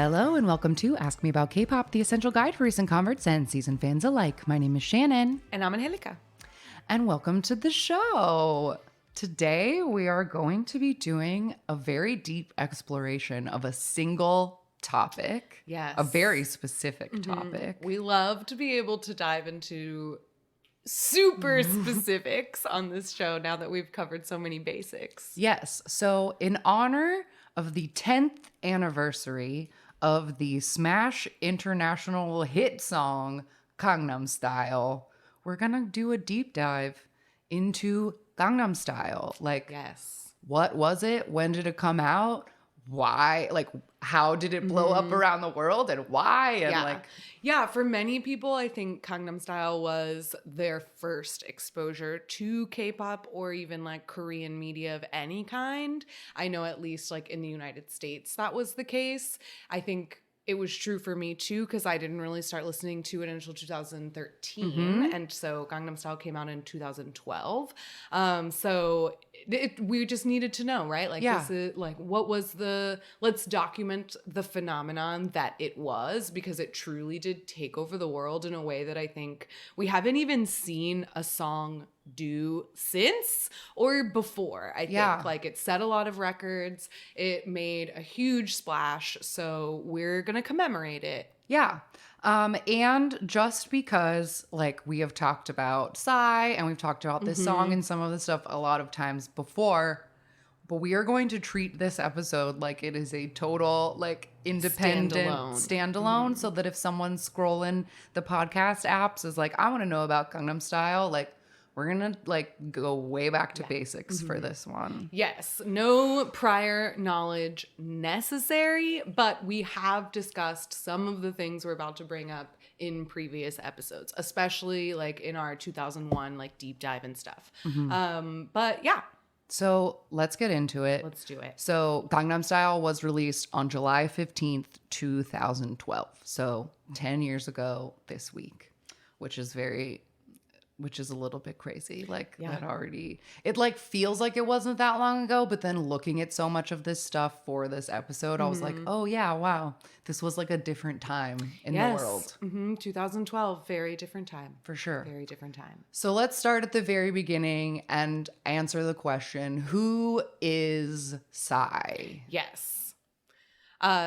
Hello and welcome to Ask Me About K-Pop, the essential guide for recent converts and seasoned fans alike. My name is Shannon. And I'm Angelica. And welcome to the show. Today we are going to be doing a very deep exploration of a single topic. Yes. A very specific topic. We love to be able to dive into super specifics on this show now that we've covered so many basics. Yes. So in honor of the 10th anniversary of the smash international hit song Gangnam Style, we're going to do a deep dive into Gangnam Style. Like, yes. What was it? When did it come out? Why? Like, how did it blow up around the world and why? And yeah, for many people, I think Gangnam Style was their first exposure to K-pop or even like Korean media of any kind. I know at least like in the United States that was the case. I think it was true for me too, because I didn't really start listening to it until 2013. And so Gangnam Style came out in 2012. So we just needed to know, right? Like, this is like, what was let's document the phenomenon that it was, because it truly did take over the world in a way that I think we haven't even seen a song do since or before. I think like it set a lot of records. It made a huge splash. So we're going to commemorate it. Yeah. And just because like we have talked about Psy and we've talked about this song and some of the stuff a lot of times before, but we are going to treat this episode like it is a total like independent standalone so that if someone's scrolling the podcast apps is like, I want to know about Gangnam Style, like we're going to like go way back to basics for this one. Yes, no prior knowledge necessary, but we have discussed some of the things we're about to bring up in previous episodes, especially like in our 2001 like deep dive and stuff. But yeah. So let's get into it. Let's do it. So Gangnam Style was released on July 15th, 2012. So 10 years ago this week, which is a little bit crazy. Like that already, it like feels like it wasn't that long ago, but then looking at so much of this stuff for this episode, I was like, oh yeah, wow. This was like a different time in the world. 2012, very different time. For sure. Very different time. So let's start at the very beginning and answer the question, who is Psy? Yes.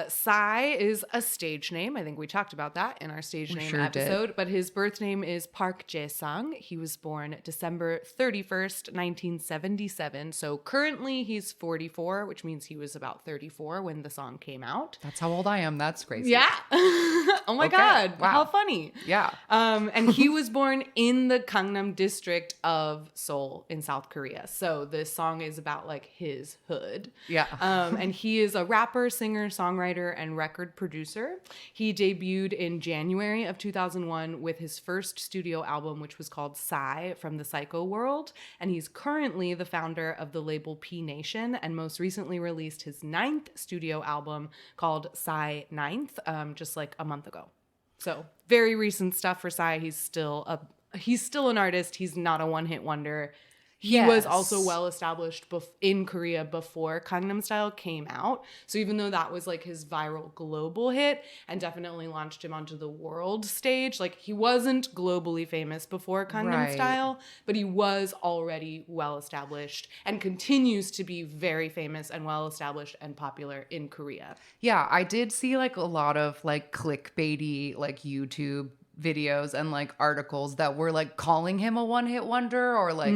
Psy is a stage name. I think we talked about that in our stage name episode. But his birth name is Park Jae-sung. He was born December 31st, 1977. So currently he's 44, which means he was about 34 when the song came out. That's how old I am. That's crazy. Yeah. Oh my God. Wow. How funny. Yeah. And he was born in the Gangnam district of Seoul in South Korea. So this song is about like his hood. Yeah. And he is a rapper, singer, songwriter, and record producer. He debuted in January of 2001 with his first studio album, which was called Psy from the Psycho World. And he's currently the founder of the label P Nation and most recently released his 9th studio album called Psy 9th, just like a month ago. So very recent stuff for Psy. He's still an artist. He's not a one-hit wonder. He was also well established in Korea before Gangnam Style came out. So even though that was like his viral global hit and definitely launched him onto the world stage, like he wasn't globally famous before Gangnam Style, but he was already well established and continues to be very famous and well established and popular in Korea. Yeah, I did see like a lot of like clickbaity like YouTube videos and like articles that were like calling him a one-hit wonder or like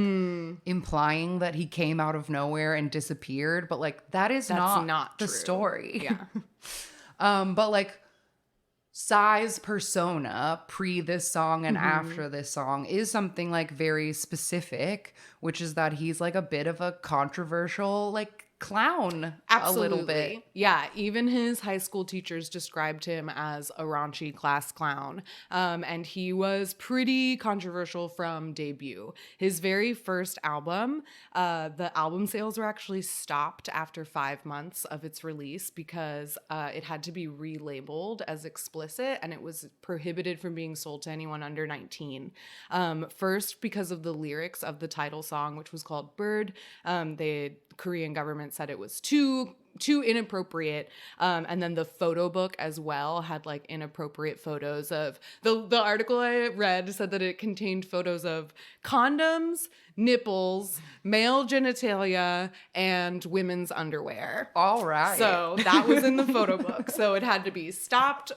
implying that he came out of nowhere and disappeared, but like that's not the true. Story. Yeah. But like Psy's persona pre this song and after this song is something like very specific, which is that he's like a bit of a controversial like clown. Absolutely. A little bit. Yeah, even his high school teachers described him as a raunchy class clown. And he was pretty controversial from debut. His very first album, the album sales were actually stopped after 5 months of its release because it had to be relabeled as explicit and it was prohibited from being sold to anyone under 19. First, because of the lyrics of the title song, which was called Bird. The Korean government said it was too too inappropriate. And then the photo book as well had like inappropriate photos of the article I read said that it contained photos of condoms, nipples, male genitalia, and women's underwear. All right. So that was in the photo book. So it had to be stopped,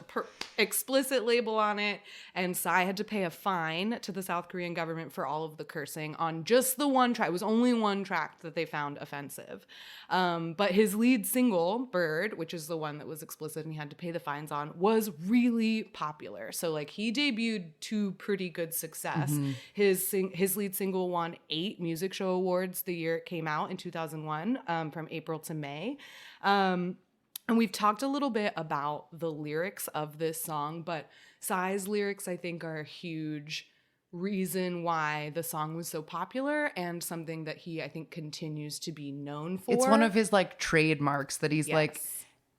explicit label on it. And Psy had to pay a fine to the South Korean government for all of the cursing on just the one track. It was only one track that they found offensive. But his lead single, Bird, which is the one that was explicit and he had to pay the fines on, was really popular. So like he debuted to pretty good success. His lead single won 8 music show awards the year it came out in 2001, from April to May. And we've talked a little bit about the lyrics of this song, but Psy's lyrics, I think, are a huge reason why the song was so popular and something that he, I think, continues to be known for. It's one of his like trademarks that he's like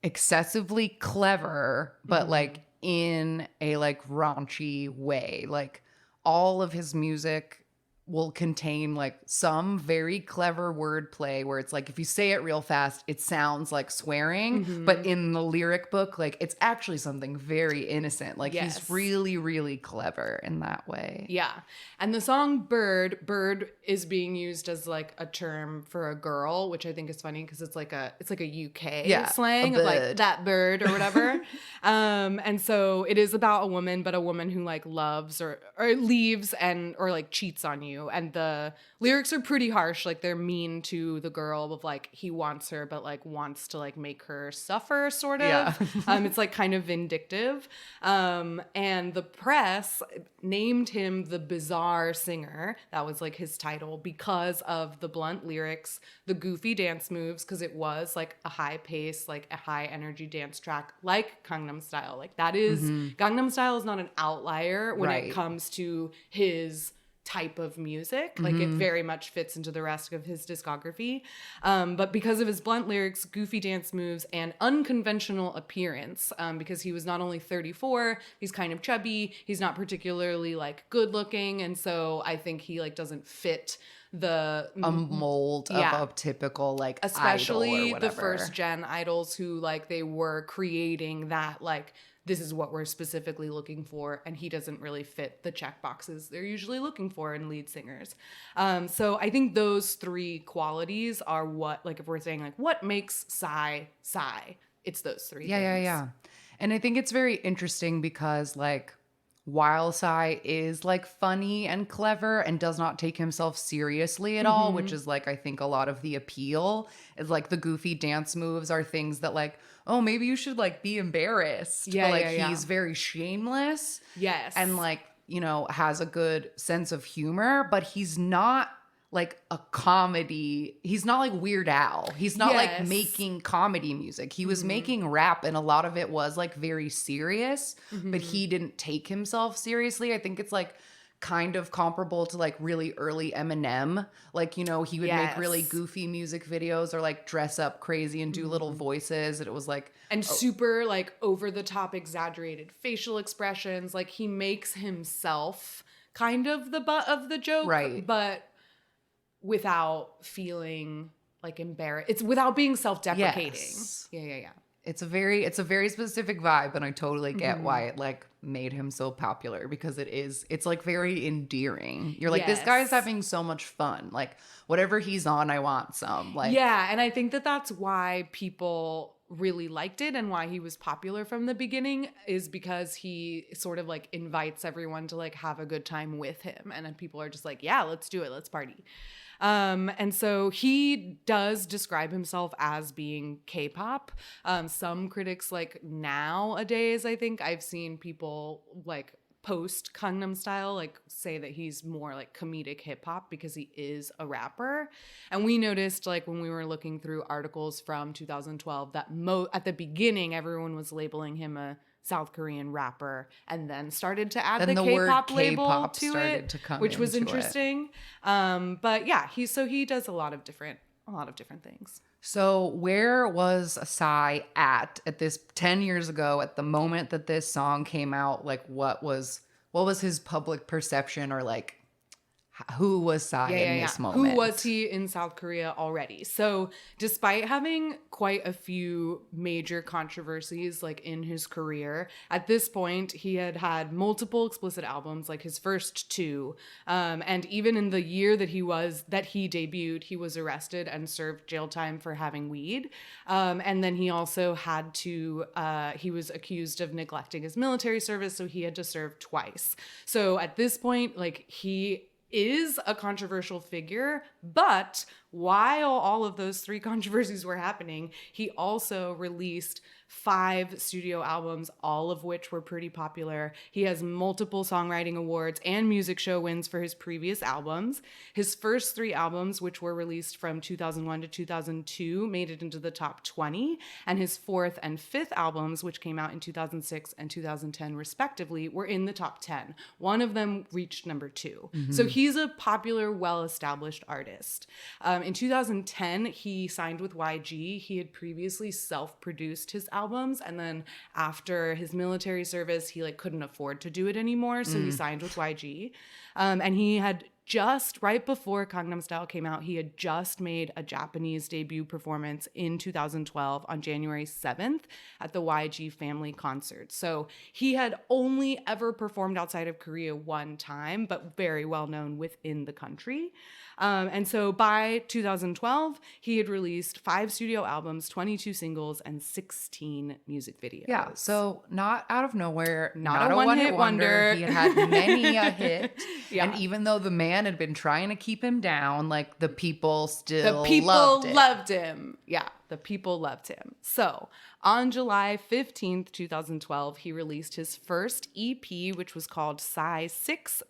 excessively clever, but like in a like raunchy way. Like all of his music will contain like some very clever wordplay where it's like if you say it real fast it sounds like swearing, but in the lyric book like it's actually something very innocent. Like he's really, really clever in that way. Yeah. And the song Bird is being used as like a term for a girl, which I think is funny because it's like a UK slang of like that bird or whatever. And so it is about a woman, but a woman who like loves or leaves or like cheats on you. And the lyrics are pretty harsh. Like they're mean to the girl of like he wants her, but like wants to like make her suffer sort of. Yeah. It's like kind of vindictive. And the press named him the bizarre singer. That was like his title because of the blunt lyrics, the goofy dance moves, because it was like a high pace, like a high energy dance track like Gangnam Style. Like that is Gangnam Style is not an outlier when it comes to his type of music. Like it very much fits into the rest of his discography. But because of his blunt lyrics, goofy dance moves, and unconventional appearance, because he was not only 34, he's kind of chubby, he's not particularly like good looking. And so I think he like doesn't fit the mold of a typical like especially idol or whatever. The first gen idols who like they were creating that like this is what we're specifically looking for, and he doesn't really fit the check boxes they're usually looking for in lead singers. So I think those 3 qualities are what, like if we're saying like what makes Psy, it's those 3 things. Yeah. And I think it's very interesting because like while Psy is like funny and clever and does not take himself seriously at all, which is like I think a lot of the appeal is like the goofy dance moves are things that like, oh, maybe you should like be embarrassed. But like he's very shameless. Yes. And like, you know, has a good sense of humor, but he's not like a comedy. He's not like Weird Al. He's not like making comedy music. He was making rap and a lot of it was like very serious, but he didn't take himself seriously. I think it's like kind of comparable to like really early Eminem. Like, you know, he would make really goofy music videos or like dress up crazy and do little voices. And it was like... And super like over the top exaggerated facial expressions. Like he makes himself kind of the butt of the joke. Right. But without feeling like embarrassed. It's without being self-deprecating. Yes. Yeah. It's a very specific vibe, and I totally get why it like made him so popular because it's like very endearing. You're like, this guy's having so much fun. Like whatever he's on, I want some. Like yeah, and I think that that's why people really liked it and why he was popular from the beginning is because he sort of like invites everyone to like have a good time with him, and then people are just like, yeah, let's do it, let's party. And so he does describe himself as being K-pop. Some critics like nowadays, I think I've seen people like post Gangnam Style like say that he's more like comedic hip hop because he is a rapper. And we noticed like when we were looking through articles from 2012 that at the beginning everyone was labeling him a South Korean rapper, and then started to add the K-pop label to it, which was interesting. But yeah, he does a lot of different things. So where was Psy at this 10 years ago at the moment that this song came out? Like what was his public perception, or like who was Psy in this moment? Who was he in South Korea already? So despite having quite a few major controversies like in his career, at this point he had had multiple explicit albums, like his first two, and even in the year that he debuted, he was arrested and served jail time for having weed, and then he also had to he was accused of neglecting his military service, so he had to serve twice. So at this point, like, he is a controversial figure, but while all of those three controversies were happening, he also released 5 studio albums, all of which were pretty popular. He has multiple songwriting awards and music show wins for his previous albums. His first 3 albums, which were released from 2001 to 2002, made it into the top 20, and his 4th and 5th albums, which came out in 2006 and 2010 respectively, were in the top 10. One of them reached number 2. So he's a popular, well-established artist. In 2010, he signed with YG. He had previously self-produced his albums, and then after his military service, he couldn't afford to do it anymore, so he signed with YG. And he had just, right before Gangnam Style came out, he had just made a Japanese debut performance in 2012 on January 7th at the YG Family Concert. So he had only ever performed outside of Korea one time, but very well known within the country. And so by 2012, he had released 5 studio albums, 22 singles, and 16 music videos. Yeah, so not out of nowhere, not a one-hit wonder. He had many a hit. Yeah. And even though the man had been trying to keep him down, the people still loved him. Yeah, the people loved him. So on July 15th, 2012, he released his first EP, which was called Psy 6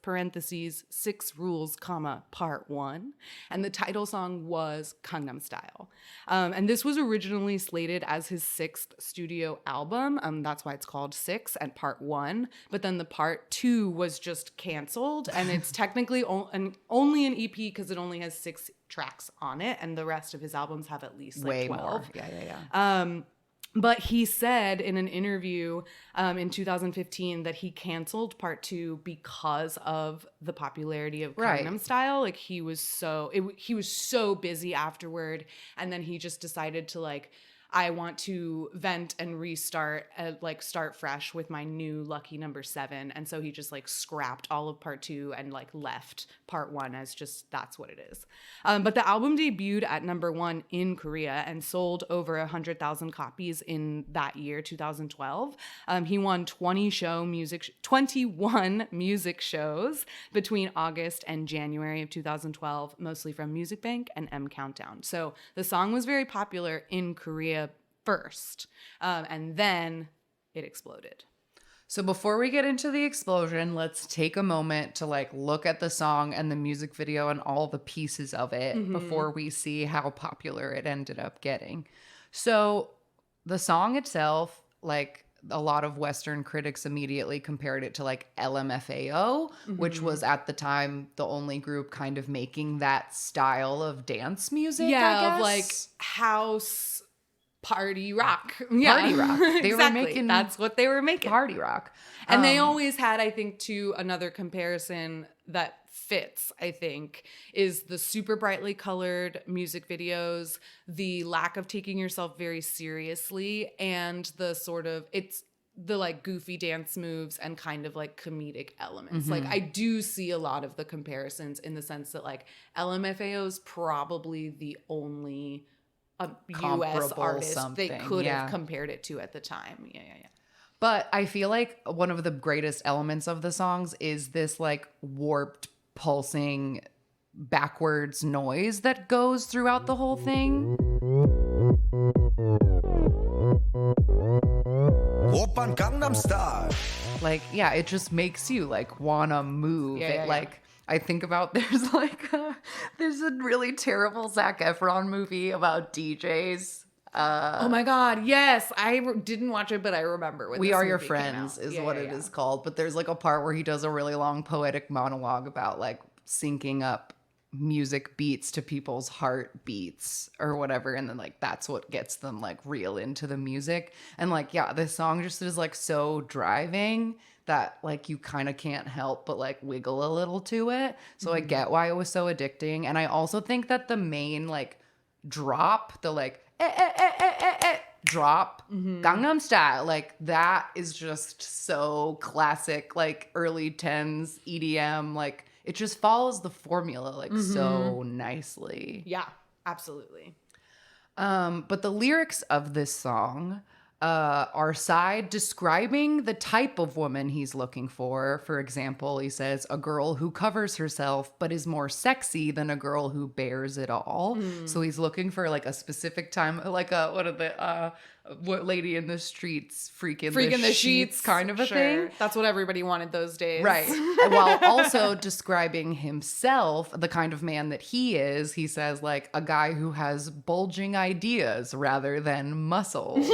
(6 Rules, Part 1. And the title song was Gangnam Style. And this was originally slated as his 6th studio album. That's why it's called 6 and Part 1. But then the Part 2 was just canceled. And it's technically only an EP because it only has 6 tracks on it. And the rest of his albums have at least way 12. More. Yeah. But he said in an interview in 2015 that he canceled Part 2 because of the popularity of Gangnam Style. He was so busy afterward, and then he just decided to I want to vent and restart, start fresh with my new lucky number 7. And so he just scrapped all of Part 2 and left Part 1 as just, that's what it is. But the album debuted at number 1 in Korea and sold over 100,000 copies in that year, 2012. He won 21 music shows between August and January of 2012, mostly from Music Bank and M Countdown. So the song was very popular in Korea first, and then it exploded. So before we get into the explosion, let's take a moment to look at the song and the music video and all the pieces of it before we see how popular it ended up getting. So the song itself, a lot of Western critics immediately compared it to LMFAO, which was at the time the only group kind of making that style of dance music. Yeah, of house party rock. Party rock. They exactly. were making that's what they were making. Party rock. And they always had, I think, too, another comparison that fits, I think, is the super brightly colored music videos, the lack of taking yourself very seriously, and the sort of, it's the goofy dance moves and kind of comedic elements. I do see a lot of the comparisons in the sense that LMFAO is probably the only US artist they could have compared it to at the time. Yeah. But I feel one of the greatest elements of the songs is this warped, pulsing, backwards noise that goes throughout the whole thing. Oppan Gangnam Style. It just makes you wanna move. I think about there's a really terrible Zac Efron movie about DJs. Oh my God, yes. I didn't watch it, but I remember when We Are Your Friends is what it is called. But there's a part where he does a really long poetic monologue about syncing up music beats to people's heartbeats or whatever, and then like that's what gets them like real into the music. And like, yeah, this song just is like so driving that like you kind of can't help but like wiggle a little to it. So I get why it was so addicting. And I also think that the main like drop, the like drop, Gangnam Style, like that is just so classic, like early 10s EDM. Like it just follows the formula like so nicely. Yeah, absolutely. But the lyrics of this song are Psy describing the type of woman he's looking for. For example, he says, a girl who covers herself but is more sexy than a girl who bears it all. So he's looking for like a specific time, like what lady in the streets freaking the sheets kind of a thing. That's what everybody wanted those days. Right. While also describing himself, the kind of man that he is, he says like a guy who has bulging ideas rather than muscles.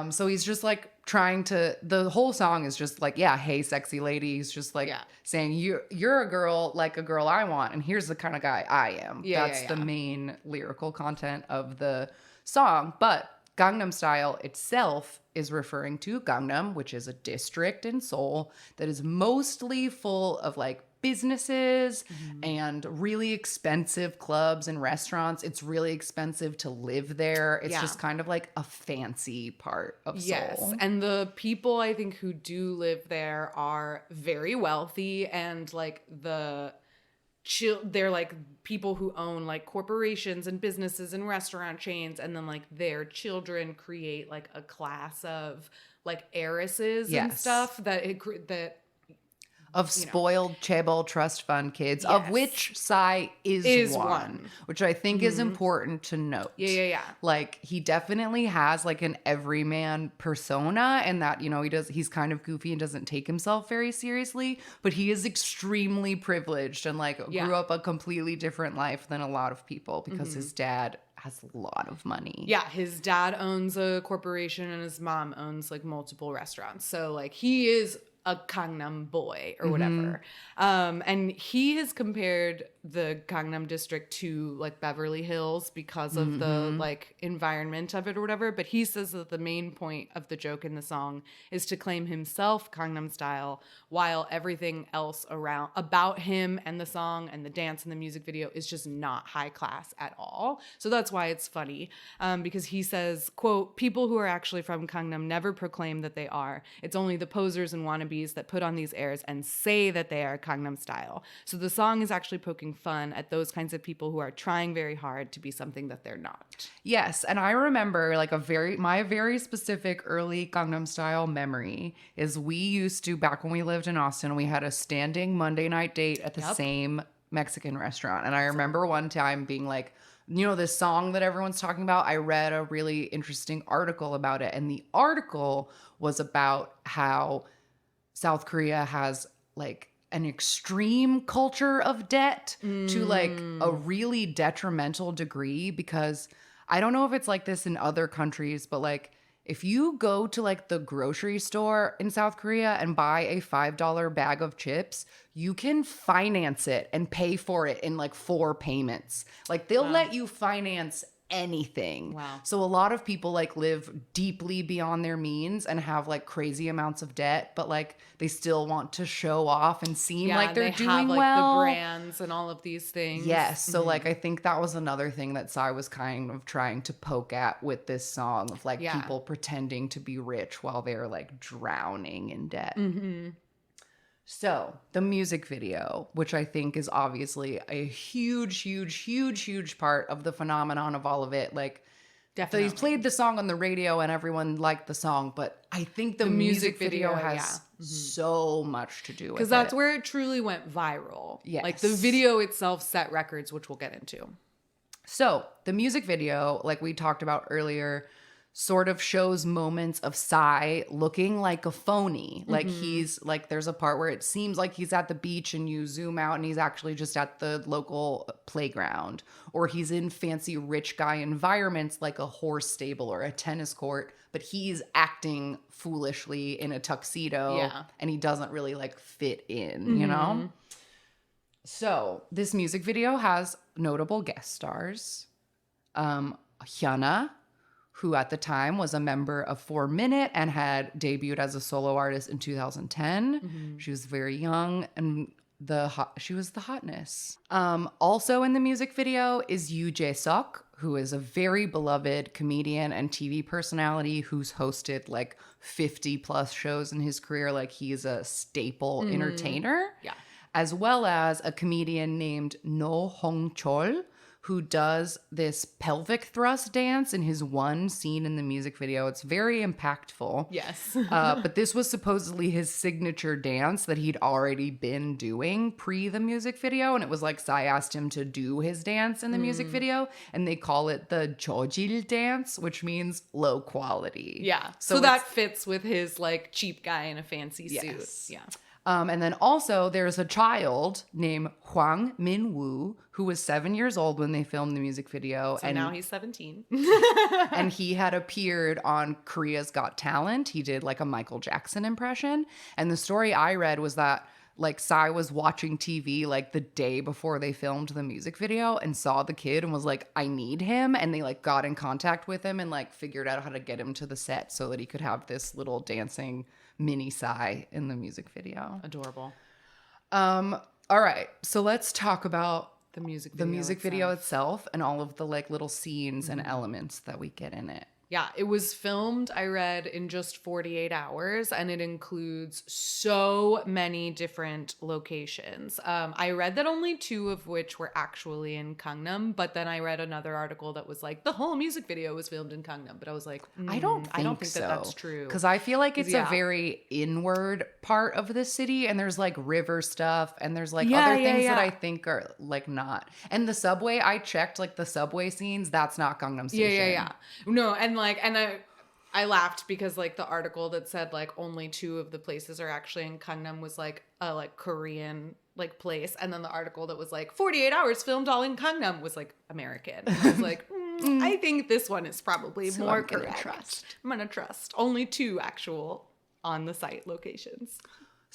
So he's just like trying to, the whole song is just like, yeah, hey, sexy lady. He's just like saying you're a girl like a girl I want, and here's the kind of guy I am. That's the main lyrical content of the song. But Gangnam Style itself is referring to Gangnam, which is a district in Seoul that is mostly full of like businesses and really expensive clubs and restaurants. It's really expensive to live there. It's just kind of like a fancy part of Seoul. Yes, and the people I think who do live there are very wealthy, and like they're like people who own like corporations and businesses and restaurant chains, and then like their children create like a class of like heiresses and stuff of spoiled chaebol trust fund kids, of which Psy is one, which I think is important to note. Yeah. Like he definitely has like an everyman persona, and that, you know, he's kind of goofy and doesn't take himself very seriously, but he is extremely privileged and like grew up a completely different life than a lot of people because his dad has a lot of money. Yeah, his dad owns a corporation and his mom owns like multiple restaurants. So like he is a Gangnam boy or whatever. And he has compared the Gangnam district to like Beverly Hills because of the like environment of it or whatever. But he says that the main point of the joke in the song is to claim himself Gangnam Style, while everything else around about him and the song and the dance and the music video is just not high class at all. So that's why it's funny, because he says, quote, people who are actually from Gangnam never proclaim that they are. It's only the posers and wannabes that put on these airs and say that they are Gangnam Style. So the song is actually poking fun at those kinds of people who are trying very hard to be something that they're not. Yes, and I remember like my very specific early Gangnam Style memory is we used to, back when we lived in Austin, we had a standing Monday night date at the same Mexican restaurant. And I remember one time being like, you know, this song that everyone's talking about, I read a really interesting article about it. And the article was about how South Korea has like an extreme culture of debt to like a really detrimental degree, because I don't know if it's like this in other countries, but like if you go to like the grocery store in South Korea and buy a $5 bag of chips, you can finance it and pay for it in like 4 payments. Like they'll let you finance anything. Wow. So a lot of people like live deeply beyond their means and have like crazy amounts of debt, but like they still want to show off and seem like they're doing have, like, well. the brands and all of these things. Yes. So like I think that was another thing that Psy was kind of trying to poke at with this song, of like people pretending to be rich while they're like drowning in debt. So the music video, which I think is obviously a huge part of the phenomenon of all of it. Like, definitely, he's played the song on the radio and everyone liked the song, but I think the music video has so much to do with it. Because that's where it truly went viral. Yes. Like the video itself set records, which we'll get into. So the music video, like we talked about earlier, sort of shows moments of Psy looking like a phony. Like he's like, there's a part where it seems like he's at the beach and you zoom out and he's actually just at the local playground, or he's in fancy rich guy environments like a horse stable or a tennis court, but he's acting foolishly in a tuxedo and he doesn't really like fit in, you know? So this music video has notable guest stars. Hyuna, who at the time was a member of 4 Minute and had debuted as a solo artist in 2010. She was very young and she was the hotness. Also in the music video is Yoo Jae-suk, who is a very beloved comedian and TV personality who's hosted like 50 plus shows in his career. Like he's a staple entertainer. Yeah. As well as a comedian named No Hong Chol, who does this pelvic thrust dance in his one scene in the music video. It's very impactful. Yes. But this was supposedly his signature dance that he'd already been doing pre the music video. And it was like Psy asked him to do his dance in the music video. And they call it the Jojil dance, which means low quality. Yeah. So that fits with his like cheap guy in a fancy Yes. suit. Yeah. And then also there's a child named Hwang Min-woo who was 7 years old when they filmed the music video. So now he's 17. And he had appeared on Korea's Got Talent. He did like a Michael Jackson impression. And the story I read was that like Psy was watching TV like the day before they filmed the music video and saw the kid and was like, I need him. And they like got in contact with him and like figured out how to get him to the set so that he could have this little dancing mini Psy in the music video. Adorable. All right. So let's talk about The music video itself and all of the like little scenes and elements that we get in it. Yeah, it was filmed, I read, in just 48 hours, and it includes so many different locations. I read that only 2 of which were actually in Gangnam, but then I read another article that was like, the whole music video was filmed in Gangnam. But I was like, I don't think that that's true. Because I feel like it's Yeah. a very inward part of the city, and there's like river stuff, and there's like Yeah, other things yeah. that I think are like not. And the subway, I checked like the subway scenes. That's not Gangnam Station. Yeah. No, and I laughed because like the article that said like only 2 of the places are actually in Gangnam was like a like Korean like place, and then the article that was like 48 hours filmed all in Gangnam was like American. And I was like, I think this one is probably So more I'm gonna correct. trust. I'm gonna trust only 2 actual on the site locations.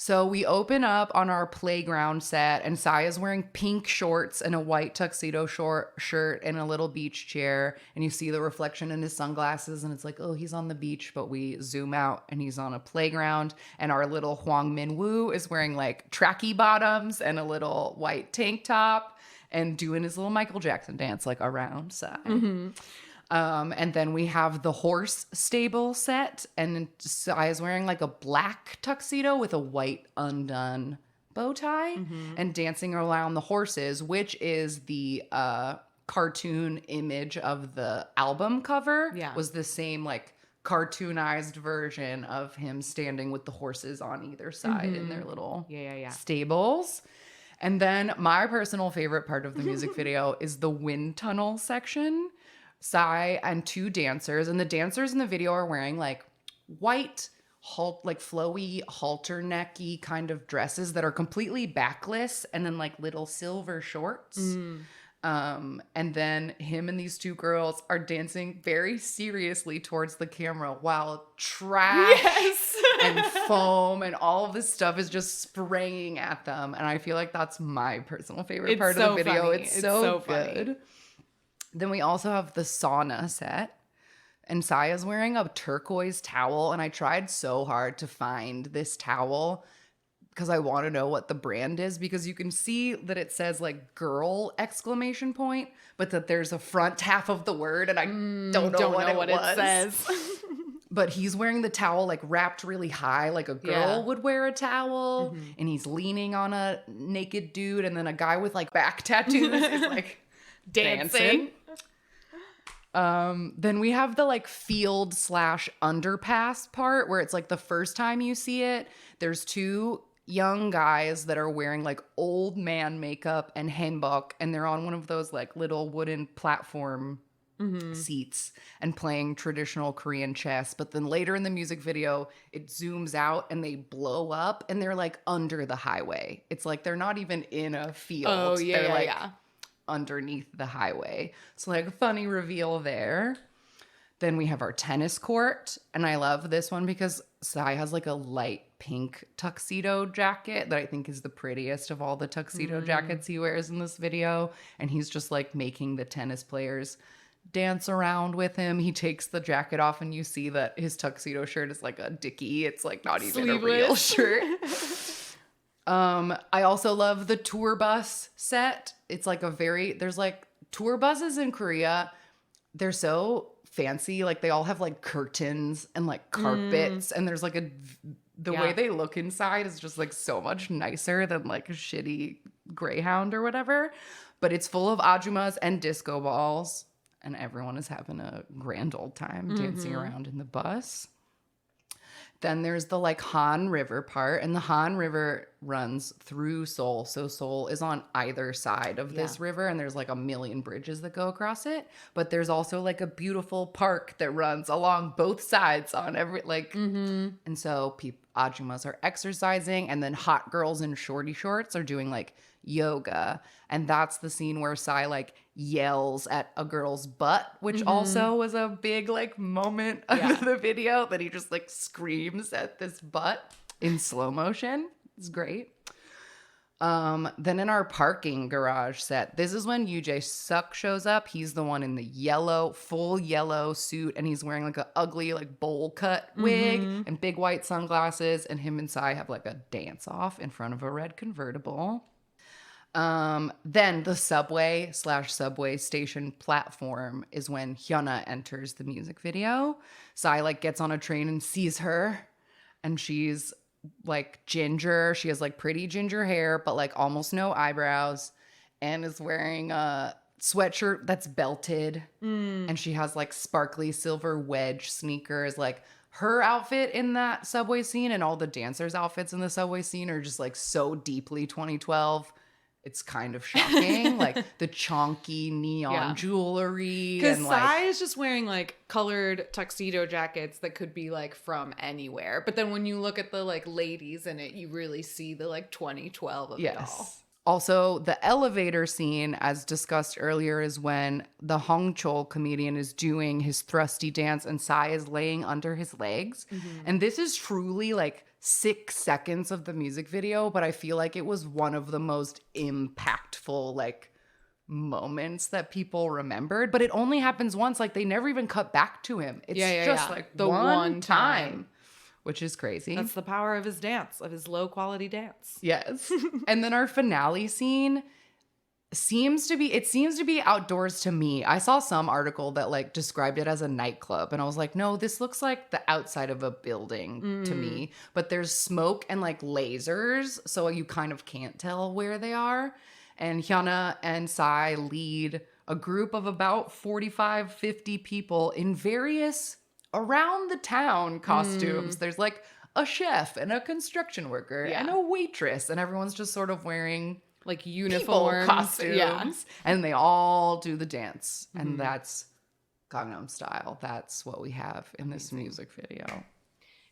So we open up on our playground set, and Sai is wearing pink shorts and a white tuxedo shirt and a little beach chair. And you see the reflection in his sunglasses, and it's like, oh, he's on the beach. But we zoom out, and he's on a playground. And our little Hwang Min-woo is wearing like tracky bottoms and a little white tank top and doing his little Michael Jackson dance like around Sai. And then we have the horse stable set, and Sai is wearing like a black tuxedo with a white undone bow tie and dancing around the horses, which is the cartoon image of the album cover. Yeah. Was the same like cartoonized version of him standing with the horses on either side in their little Yeah. stables. And then my personal favorite part of the music video is the wind tunnel section. Psy and 2 dancers, and the dancers in the video are wearing like white, like flowy, halter necky kind of dresses that are completely backless, and then like little silver shorts. And then him and these 2 girls are dancing very seriously towards the camera while trash and foam and all of this stuff is just spraying at them. And I feel like that's my personal favorite part of the video. Funny. It's so funny. good. Then we also have the sauna set. And Sai is wearing a turquoise towel. And I tried so hard to find this towel because I want to know what the brand is. Because you can see that it says like girl ! But that there's a front half of the word. And I don't know what it says. But he's wearing the towel like wrapped really high, like a girl would wear a towel. And he's leaning on a naked dude. And then a guy with like back tattoos is like dancing. Then we have the like field / underpass part where it's like the first time you see it, there's 2 young guys that are wearing like old man makeup and hanbok, and they're on one of those like little wooden platform seats and playing traditional Korean chess. But then later in the music video, it zooms out and they blow up and they're like under the highway. It's like they're not even in a field. Oh, yeah, they're like yeah. underneath the highway. So like a funny reveal there. Then we have our tennis court, and I love this one because Sai has like a light pink tuxedo jacket that I think is the prettiest of all the tuxedo jackets he wears in this video. And he's just like making the tennis players dance around with him. He takes the jacket off and you see that his tuxedo shirt is like a dickie. It's like not even a real shirt. I also love the tour bus set. It's like there's like tour buses in Korea. They're so fancy. Like they all have like curtains and like carpets and there's like the way they look inside is just like so much nicer than like a shitty Greyhound or whatever. But it's full of ajumas and disco balls. And everyone is having a grand old time dancing around in the bus. Then there's the like Han River part, and the Han River runs through Seoul. So Seoul is on either side of this river, and there's like a million bridges that go across it. But there's also like a beautiful park that runs along both sides on every like. And so ajumas are exercising, and then hot girls in shorty shorts are doing like yoga. And that's the scene where Psy like yells at a girl's butt, which also was a big like moment of the video, that he just like screams at this butt in slow motion. It's great. Then in our parking garage set, this is when UJ Suk shows up. He's the one in the full yellow suit, and he's wearing like a ugly like bowl cut wig and big white sunglasses, and him and Psy have like a dance off in front of a red convertible. Then the subway station platform is when Hyuna enters the music video. Psy like gets on a train and sees her, and she's like ginger. She has like pretty ginger hair, but like almost no eyebrows, and is wearing a sweatshirt that's belted. And she has like sparkly silver wedge sneakers. Like her outfit in that subway scene and all the dancers' outfits in the subway scene are just like so deeply 2012. It's kind of shocking, like the chonky neon jewelry. Because and Psy is just wearing like colored tuxedo jackets that could be like from anywhere. But then when you look at the like ladies in it, you really see the like 2012 of it all. Also, the elevator scene, as discussed earlier, is when the Hongchol comedian is doing his thrusty dance and Psy is laying under his legs. And this is truly like 6 seconds of the music video, but I feel like it was one of the most impactful like moments that people remembered. But it only happens once. Like they never even cut back to him. It's just like the one time. Which is crazy. That's the power of his dance, of his low quality dance. Yes. And then our finale scene seems to be outdoors to me. I saw some article that like described it as a nightclub, and I was like, no, this looks like the outside of a building to me. But there's smoke and like lasers, so you kind of can't tell where they are. And Hyuna and Psy lead a group of about 45, 50 people in various around the town costumes. There's like a chef and a construction worker and a waitress, and everyone's just sort of wearing like uniforms, costumes, and they all do the dance. And that's Gangnam Style. That's what we have in this music video.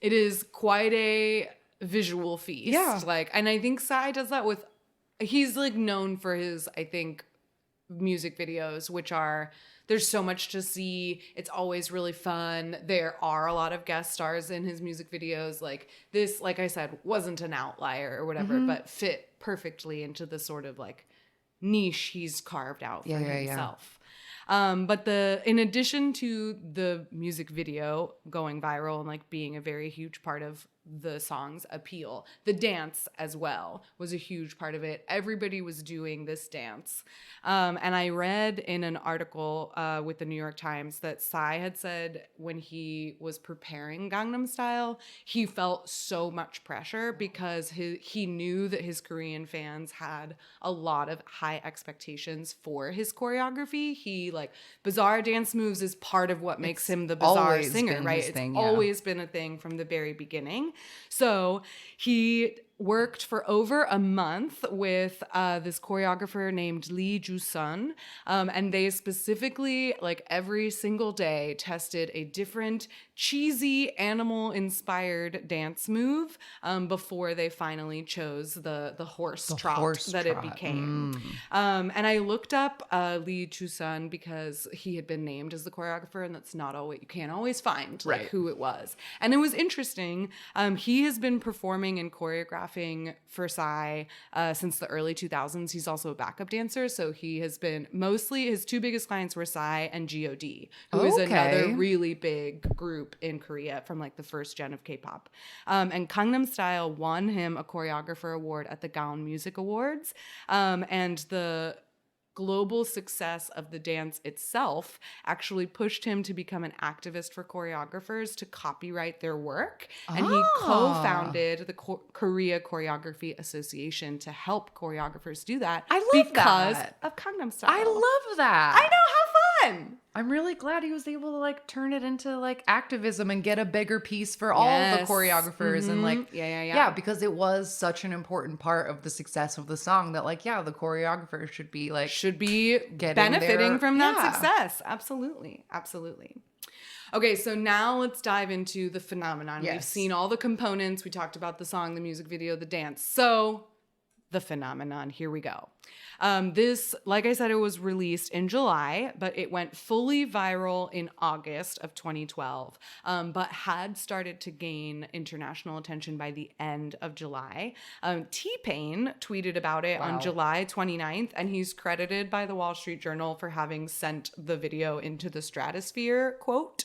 It is quite a visual feast. Yeah. Like, and I think Psy does that with, he's like known for his, I think, music videos, which are, there's so much to see. It's always really fun. There are a lot of guest stars in his music videos. Like this, like I said, wasn't an outlier or whatever, but fit perfectly into the sort of like niche he's carved out for himself. But in addition to the music video going viral and like being a very huge part of the song's appeal, the dance as well was a huge part of it. Everybody was doing this dance. And I read in an article with the New York Times that Psy had said when he was preparing Gangnam Style, he felt so much pressure because he knew that his Korean fans had a lot of high expectations for his choreography. He like bizarre dance moves is part of what makes him the bizarre singer, right? It's always been a thing from the very beginning. So he worked for over a month with this choreographer named Lee Joo-sun, and they specifically, like every single day, tested a different cheesy animal-inspired dance move before they finally chose the horse trot that it became. And I looked up Lee Joo-sun because he had been named as the choreographer, and that's not always, you can't always find like who it was. And it was interesting. He has been performing and choreographing for Psy since the early 2000s. He's also a backup dancer, so he has been mostly, his two biggest clients were Psy and God, who is another really big group in Korea from like the first gen of K-pop. And Gangnam Style won him a choreographer award at the Gaon Music Awards, and the global success of the dance itself actually pushed him to become an activist for choreographers to copyright their work. And he co-founded the Korea Choreography Association to help choreographers do that. I love because of Gangnam Style. I love that. I know, how fun. I'm really glad he was able to like turn it into like activism and get a bigger piece for all of the choreographers and like yeah, because it was such an important part of the success of the song that like the choreographers should be benefiting from that success. Absolutely. Okay, so now let's dive into the phenomenon. We've seen all the components. We talked about the song, the music video, the dance. So the phenomenon, here we go. This, like I said, it was released in July, but it went fully viral in August of 2012, but had started to gain international attention by the end of July. T-Pain tweeted about it on July 29th, and he's credited by the Wall Street Journal for having sent the video into the stratosphere, quote.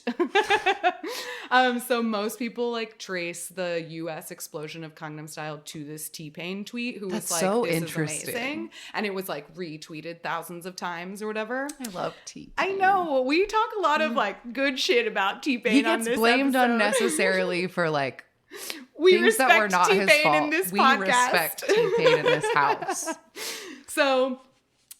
So most people like trace the US explosion of Gangnam Style to this T-Pain tweet, who was like, so this interesting. is amazing. And it was like retweeted thousands of times or whatever. I love T-Pain. I know. We talk a lot of like good shit about T-Pain. He gets blamed episode. Unnecessarily for like we things that were not T-Pain his fault. In this we podcast. respect T-Pain in this house. So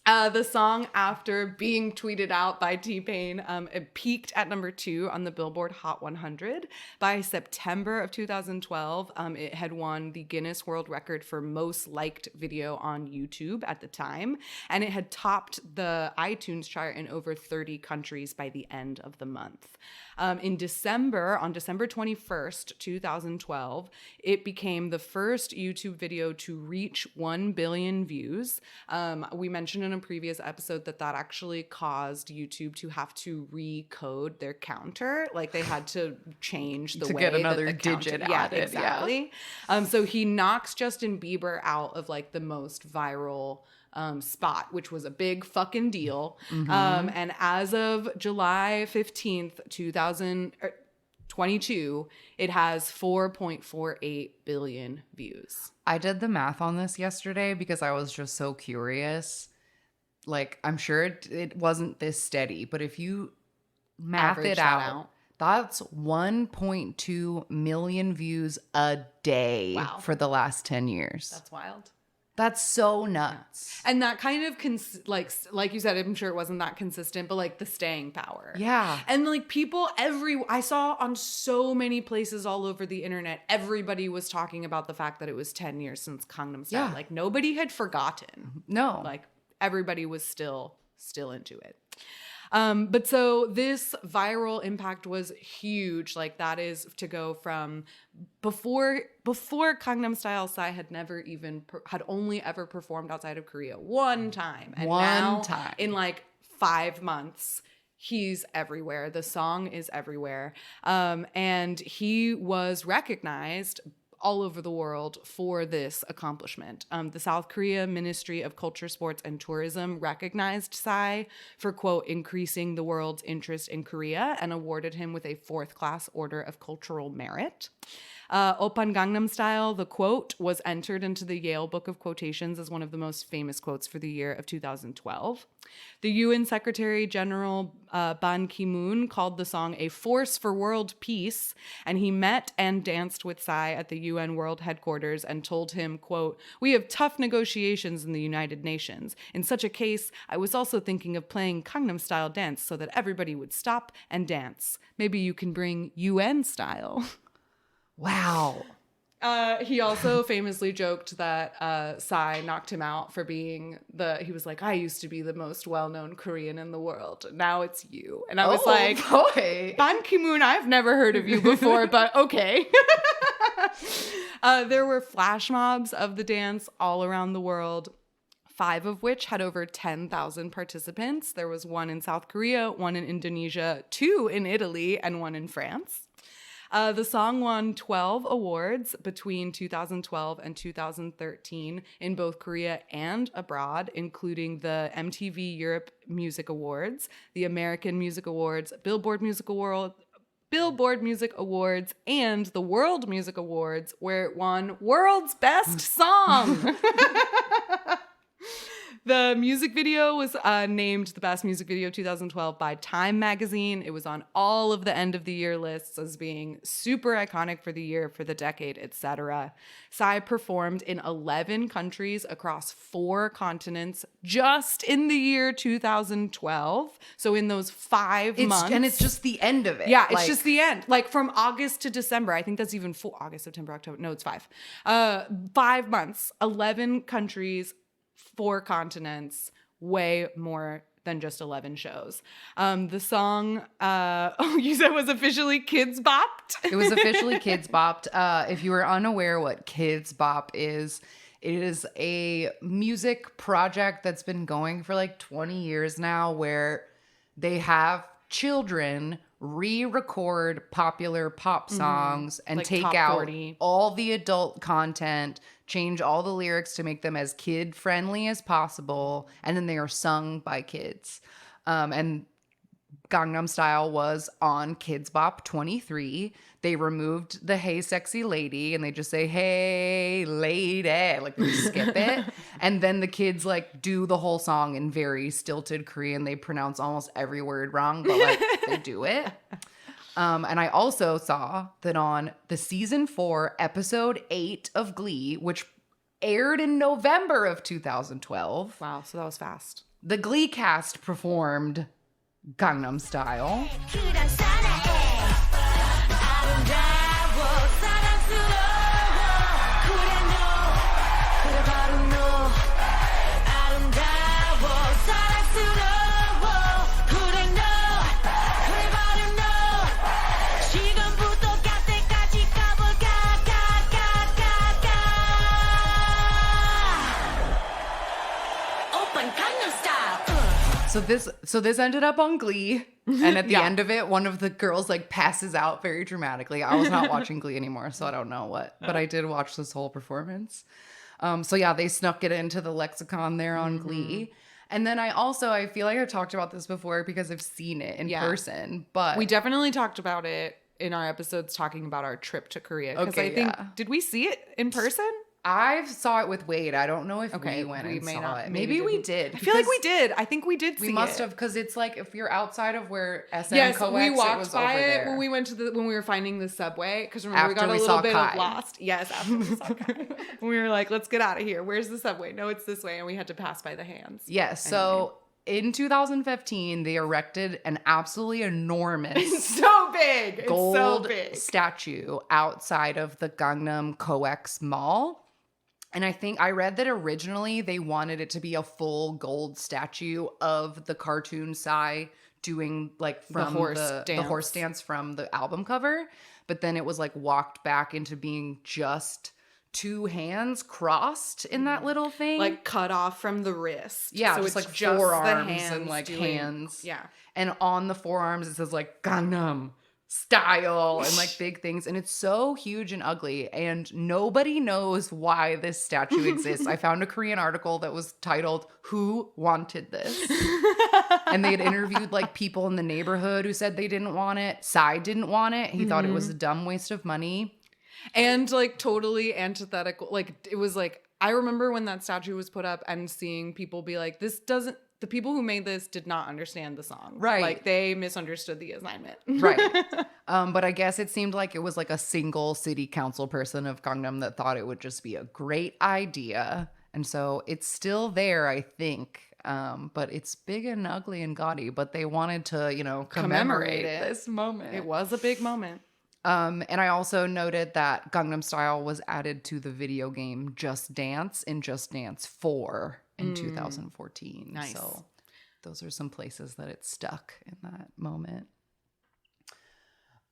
the song, after being tweeted out by T-Pain, it peaked at number 2 on the Billboard Hot 100. By September of 2012, it had won the Guinness World Record for most liked video on YouTube at the time, and it had topped the iTunes chart in over 30 countries by the end of the month. On December 21st, 2012, it became the first YouTube video to reach 1 billion views. We mentioned in a previous episode that actually caused YouTube to have to recode their counter. Like they had to change the to way get another that the digit counter, added. Exactly. So he knocks Justin Bieber out of like the most viral spot, which was a big fucking deal. And as of July 15th, 2022, it has 4.48 billion views. I did the math on this yesterday because I was just so curious. Like, I'm sure it wasn't this steady, but if you math Average it out, that's 1.2 million views a day for the last 10 years. That's wild. That's so nuts. And that kind of, like you said, I'm sure it wasn't that consistent, but like the staying power. Yeah. And like people, I saw on so many places all over the internet, everybody was talking about the fact that it was 10 years since Gangnam Style. Yeah. Like nobody had forgotten. No. Like everybody was still into it. But so this viral impact was huge. Like that is to go from before Gangnam Style, Psy had only ever performed outside of Korea one time. And now in like 5 months, he's everywhere. The song is everywhere. And he was recognized all over the world for this accomplishment. The South Korea Ministry of Culture, Sports, and Tourism recognized Psy for, quote, increasing the world's interest in Korea and awarded him with a 4th-class Order of Cultural Merit. Oppan Gangnam Style, the quote, was entered into the Yale Book of Quotations as one of the most famous quotes for the year of 2012. The UN Secretary General Ban Ki-moon called the song a force for world peace, and he met and danced with Psy at the UN World Headquarters and told him, quote, "We have tough negotiations in the United Nations. In such a case, I was also thinking of playing Gangnam Style dance so that everybody would stop and dance. Maybe you can bring UN style." Wow. He also famously joked that Psy knocked him out for being he was like, I used to be the most well-known Korean in the world. Now it's you. And I was like, boy. Ban Ki-moon, I've never heard of you before, but okay. There were flash mobs of the dance all around the world, 5 of which had over 10,000 participants. There was 1 in South Korea, 1 in Indonesia, 2 in Italy, and 1 in France. The song won 12 awards between 2012 and 2013 in both Korea and abroad, including the MTV Europe Music Awards, the American Music Awards, Billboard Music Awards, and the World Music Awards, where it won World's Best Song. The music video was named the best music video 2012 by Time magazine. It was on all of the end of the year lists as being super iconic for the year, for the decade, etc. Psy performed in 11 countries across 4 continents just in the year 2012. So in those 5 months. And it's just the end of it. Yeah, it's just the end. Like from August to December. I think that's even full. August, September, October. No, it's 5. 5 months, 11 countries, 4 continents, way more than just 11 shows. The song, you said was officially Kids Bopped? It was officially Kids Bopped. If you were unaware what Kids Bop is, it is a music project that's been going for like 20 years now, where they have children re-record popular pop songs and Like take top out 40. all the adult content, change all the lyrics to make them as kid friendly as possible, and then they are sung by kids. And Gangnam Style was on Kids Bop 23. They removed the "Hey Sexy Lady" and they just say "Hey Lady," like they skip it. And then the kids like do the whole song in very stilted Korean. They pronounce almost every word wrong, but like they do it. And I also saw that on the season 4, episode 8 of Glee, which aired in November of 2012. Wow, so that was fast. The Glee cast performed Gangnam Style. So this ended up on Glee, and at the end of it, one of the girls like passes out very dramatically. I was not watching Glee anymore, so I don't know what, but I did watch this whole performance. So yeah, they snuck it into the lexicon there on Glee. And then I feel like I've talked about this before because I've seen it in person, but We definitely talked about it in our episodes talking about our trip to Korea. Because I think, did we see it in person? I saw it with Wade. I don't know if we went we and may saw not- it. maybe Maybe we did. I feel like we did. I think we did see it. We must have, because it's like if you're outside of where SM Yes, Coex, we it walked was by over it there. when we went when we were finding the subway. Because remember, we After got a we little saw bit Kai. of lost. Yes, after we saw Kai. And we were like, let's get out of here. Where's the subway? No, it's this way. And we had to pass by the hands. Yes. So in 2015, they erected an absolutely enormous It's so big. It's gold so big. statue outside of the Gangnam Coex Mall. And I think I read that originally they wanted it to be a full gold statue of the cartoon Psy doing like from the horse dance from the album cover. But then it was like walked back into being just 2 hands crossed in that little thing. Like cut off from the wrist. Yeah, so just it's like just forearms the hands and like doing- hands. Yeah. And on the forearms it says like Gangnam Style and like big things, and it's so huge and ugly, and nobody knows why this statue exists. I found a Korean article that was titled "Who Wanted This?" and they had interviewed like people in the neighborhood who said they didn't want it. Psy didn't want it. He thought it was a dumb waste of money. And like totally antithetical. Like it was like, I remember when that statue was put up and seeing people be like, the people who made this did not understand the song. Right. Like they misunderstood the assignment. Right. But I guess it seemed like it was like a single city council person of Gangnam that thought it would just be a great idea. And so it's still there, I think. But it's big and ugly and gaudy, but they wanted to, commemorate it. this moment. It was a big moment. And I also noted that Gangnam Style was added to the video game Just Dance in Just Dance 4 in 2014. Nice. So those are some places that it stuck in that moment.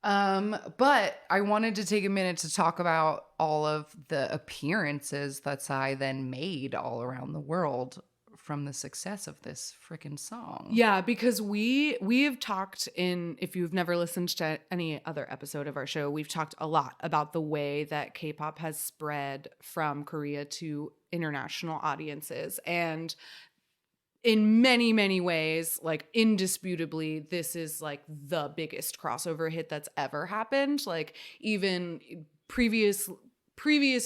But I wanted to take a minute to talk about all of the appearances that Psy then made all around the world from the success of this freaking song. Yeah, because we have talked if you've never listened to any other episode of our show, we've talked a lot about the way that K-pop has spread from Korea to international audiences. And in many, many ways, like indisputably, this is like the biggest crossover hit that's ever happened. Like even previous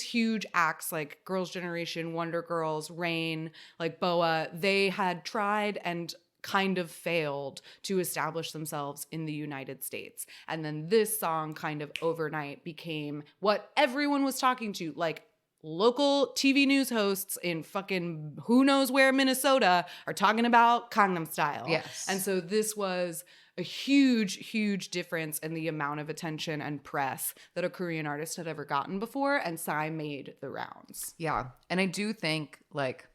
huge acts like Girls' Generation, Wonder Girls, Rain, like BoA, they had tried and kind of failed to establish themselves in the United States. And then this song kind of overnight became what everyone was talking to, like local TV news hosts in fucking who knows where Minnesota are talking about Gangnam Style. Yes. And so this was a huge, huge difference in the amount of attention and press that a Korean artist had ever gotten before, and Psy made the rounds. Yeah. And I do think, like,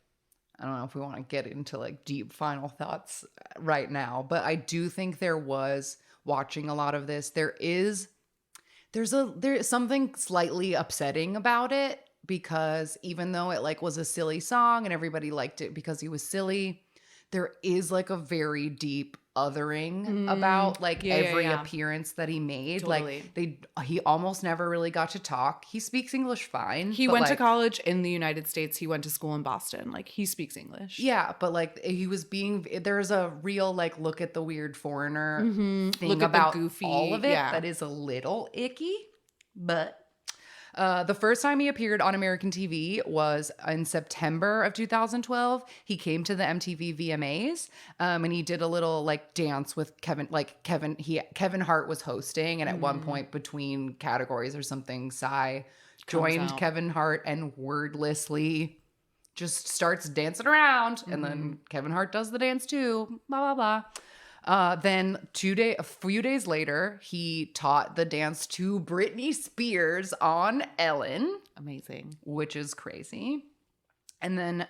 I don't know if we want to get into like deep final thoughts right now, but I do think there was, watching a lot of this, there's something slightly upsetting about it, because even though it like was a silly song and everybody liked it because he was silly, there is like a very deep othering about like every appearance that he made. Totally. Like he almost never really got to talk. He speaks English fine. He went to college in the United States. He went to school in Boston. Like he speaks English. Yeah, but like there's a real like look at the weird foreigner thing Look at about the goofy, all of it yeah. that is a little icky, but the first time he appeared on American TV was in September of 2012. He came to the MTV VMAs, and he did a little like dance with Kevin Hart was hosting, and at one point between categories or something, Psy joined Kevin Hart and wordlessly just starts dancing around, and then Kevin Hart does the dance too. Blah blah blah. Then a few days later, he taught the dance to Britney Spears on Ellen. Amazing. Which is crazy. And then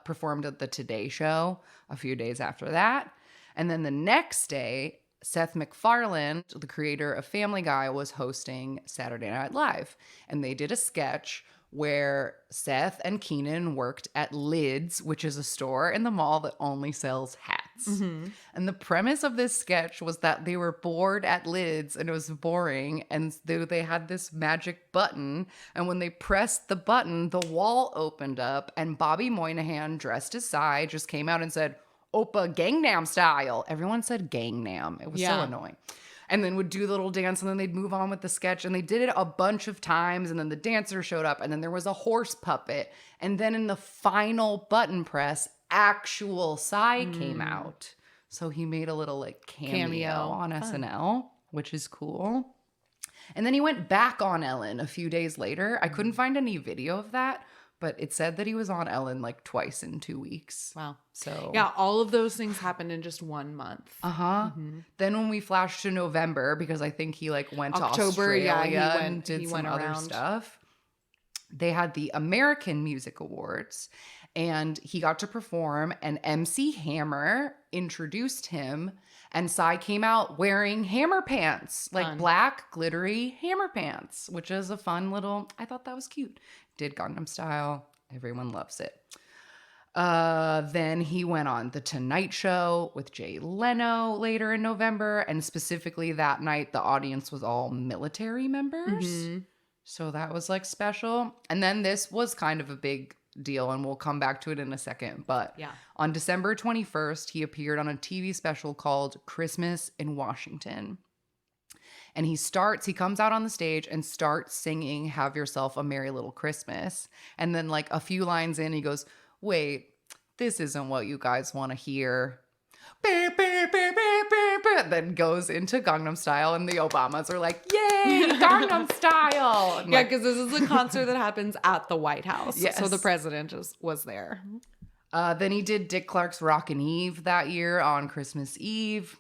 performed at the Today Show a few days after that. And then the next day, Seth MacFarlane, the creator of Family Guy, was hosting Saturday Night Live. And they did a sketch where Seth and Keenan worked at Lids, which is a store in the mall that only sells hats. And the premise of this sketch was that they were bored at Lids and it was boring, and they had this magic button, and when they pressed the button, the wall opened up, and Bobby Moynihan, dressed as Psy, just came out and said, "Oppa Gangnam Style." Everyone said Gangnam. It was so annoying. And then would do the little dance, and then they'd move on with the sketch. And they did it a bunch of times, and then the dancer showed up, and then there was a horse puppet. And then in the final button press, actual Psy came out. So he made a little like cameo on SNL, which is cool. And then he went back on Ellen a few days later. I couldn't find any video of that, but it said that he was on Ellen like twice in 2 weeks. Wow. So yeah, all of those things happened in just 1 month. Then when we flashed to November, because I think he like went October, to Australia he and did he some went other around. stuff. They had the American Music Awards, and he got to perform, and MC Hammer introduced him, and Psy came out wearing hammer pants, like black glittery hammer pants, which is a fun little, I thought that was cute. Did Gangnam Style. Everyone loves it. Then he went on The Tonight Show with Jay Leno later in November, and specifically that night, the audience was all military members. So that was like special. And then this was kind of a big deal, and we'll come back to it in a second. But on December 21st, he appeared on a TV special called Christmas in Washington. And he comes out on the stage and starts singing Have Yourself a Merry Little Christmas. And then like a few lines in, he goes, "Wait, this isn't what you guys want to hear." Then goes into Gangnam Style, and the Obamas are like, "Yay, Gangnam Style!" Yeah, because this is a concert that happens at the White House. Yes. So the president was there. Then he did Dick Clark's Rockin' Eve that year on Christmas Eve.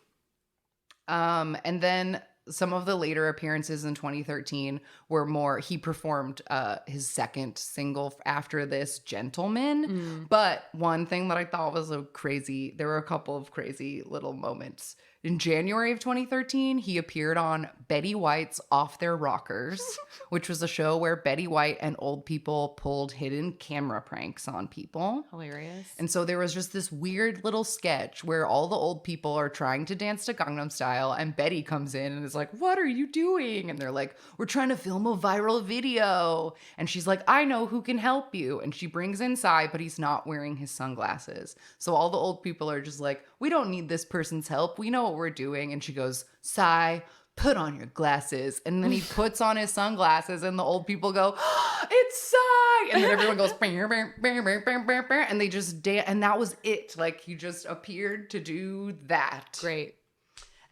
And then some of the later appearances in 2013 were more, he performed his second single after this, Gentleman. But one thing that I thought was there were a couple of crazy little moments. In January of 2013, he appeared on Betty White's Off Their Rockers, which was a show where Betty White and old people pulled hidden camera pranks on people. Hilarious. And so there was just this weird little sketch where all the old people are trying to dance to Gangnam Style, and Betty comes in and is like, "What are you doing?" And they're like, "We're trying to film a viral video." And she's like, "I know who can help you." And she brings in Psy, but he's not wearing his sunglasses. So all the old people are just like, "We don't need this person's help. We know what we're doing." And she goes, "Psy, put on your glasses." And then he puts on his sunglasses and the old people go, "Oh, it's Psy." And then everyone goes, "Bam, bam, bam, bam, bam, bam, bam," and they just dance. And that was it. Like, he just appeared to do that. Great.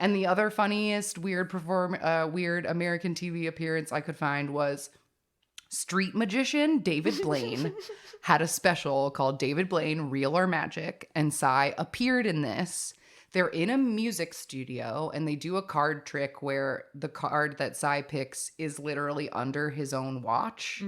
And the other funniest weird American TV appearance I could find was street magician David Blaine had a special called David Blaine Real or Magic, and Psy appeared in this. They're in a music studio and they do a card trick where the card that Psy picks is literally under his own watch.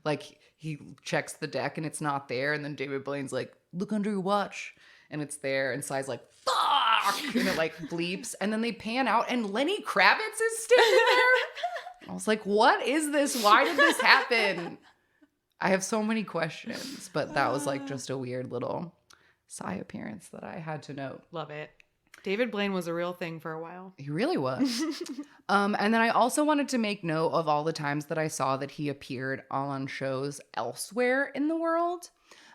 Like, he checks the deck and it's not there. And then David Blaine's like, "Look under your watch." And it's there. And Psy's like, "Fuck!" And it like bleeps. And then they pan out and Lenny Kravitz is standing there. I was like, what is this? Why did this happen? I have so many questions. But that was like just a weird little Psy appearance that I had to note. Love it. David Blaine was a real thing for a while. He really was. And then I also wanted to make note of all the times that I saw that he appeared on shows elsewhere in the world.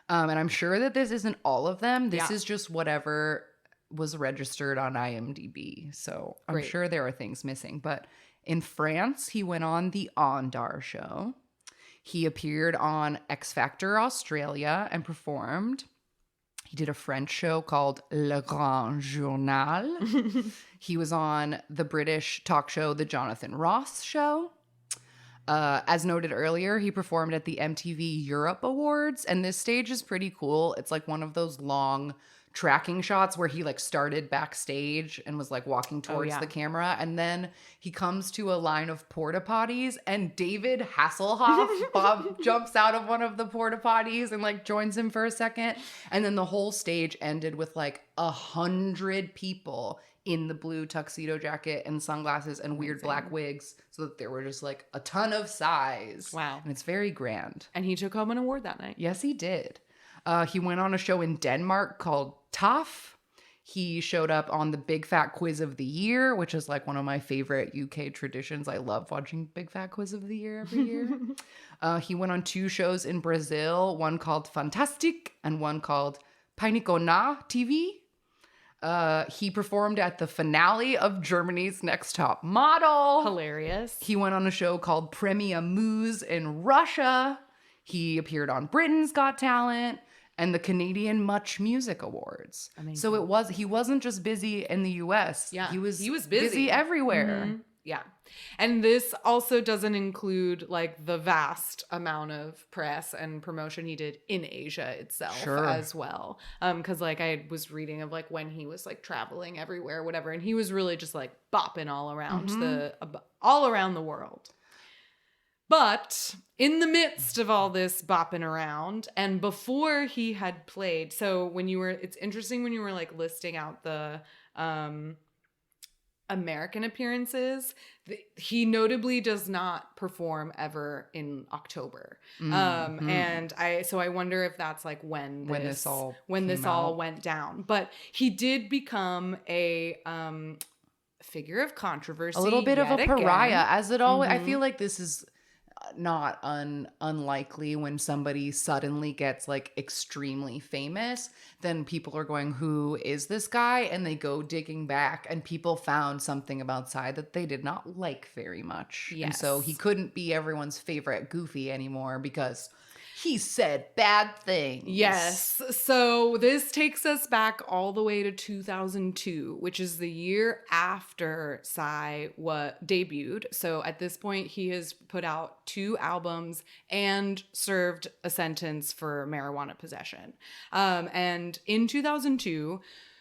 And I'm sure that this isn't all of them. This is just whatever was registered on IMDb. So I'm sure there are things missing. But in France, he went on the Ondar show. He appeared on X Factor Australia and performed. He did a French show called Le Grand Journal. He was on the British talk show, The Jonathan Ross Show. As noted earlier, he performed at the MTV Europe Awards. And this stage is pretty cool. It's like one of those long tracking shots where he like started backstage and was like walking towards the camera. And then he comes to a line of porta potties and David Hasselhoff Bob jumps out of one of the porta potties and like joins him for a second. And then the whole stage ended with like 100 people in the blue tuxedo jacket and sunglasses and weird black wigs, so that there were just like a ton of size. Wow. And it's very grand. And he took home an award that night. Yes, he did. He went on a show in Denmark called Tough. He showed up on the Big Fat Quiz of the Year, which is like one of my favorite UK traditions. I love watching Big Fat Quiz of the Year every year. He went on 2 shows in Brazil, one called Fantastic and one called Pânico na TV. He performed at the finale of Germany's Next Top Model. Hilarious. He went on a show called Premia Muse in Russia. He appeared on Britain's Got Talent and the Canadian Much Music Awards. Amazing. So he wasn't just busy in the US. Yeah, He was busy everywhere. Mm-hmm. Yeah. And this also doesn't include like the vast amount of press and promotion he did in Asia itself as well. Cause like I was reading of like when he was like traveling everywhere, whatever. And he was really just like bopping all around the world. But in the midst of all this bopping around and before he had played, so it's interesting when you were like listing out the, American appearances, he notably does not perform ever in October. And I wonder if that's like when this all went down. But he did become a figure of controversy, a little bit of a pariah, as it always. I feel like this is not unlikely when somebody suddenly gets like extremely famous, then people are going, who is this guy? And they go digging back and people found something about Psy that they did not like very much. Yes. And so he couldn't be everyone's favorite Goofy anymore because he said bad things. Yes. So this takes us back all the way to 2002, which is the year after Psy debuted. So at this point, he has put out 2 albums and served a sentence for marijuana possession. And in 2002,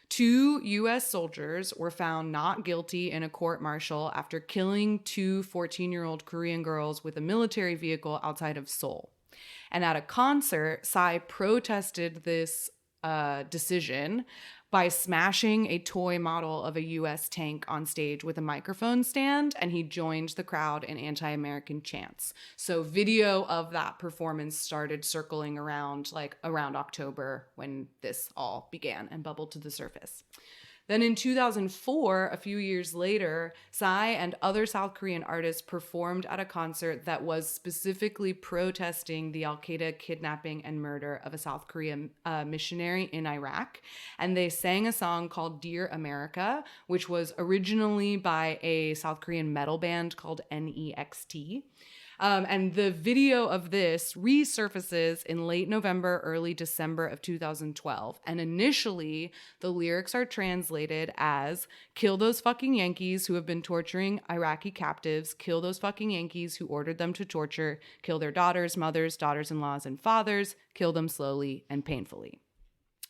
2 U.S. soldiers were found not guilty in a court-martial after killing 2 14-year-old Korean girls with a military vehicle outside of Seoul. And at a concert, Psy protested this decision by smashing a toy model of a U.S. tank on stage with a microphone stand, and he joined the crowd in anti-American chants. So video of that performance started circling around around October when this all began and bubbled to the surface. Then in 2004, a few years later, Psy and other South Korean artists performed at a concert that was specifically protesting the Al-Qaeda kidnapping and murder of a South Korean missionary in Iraq. And they sang a song called Dear America, which was originally by a South Korean metal band called NEXT. And the video of this resurfaces in late November, early December of 2012. And initially, the lyrics are translated as, kill those fucking Yankees who have been torturing Iraqi captives, kill those fucking Yankees who ordered them to torture, kill their daughters, mothers, daughters-in-laws, and fathers, kill them slowly and painfully.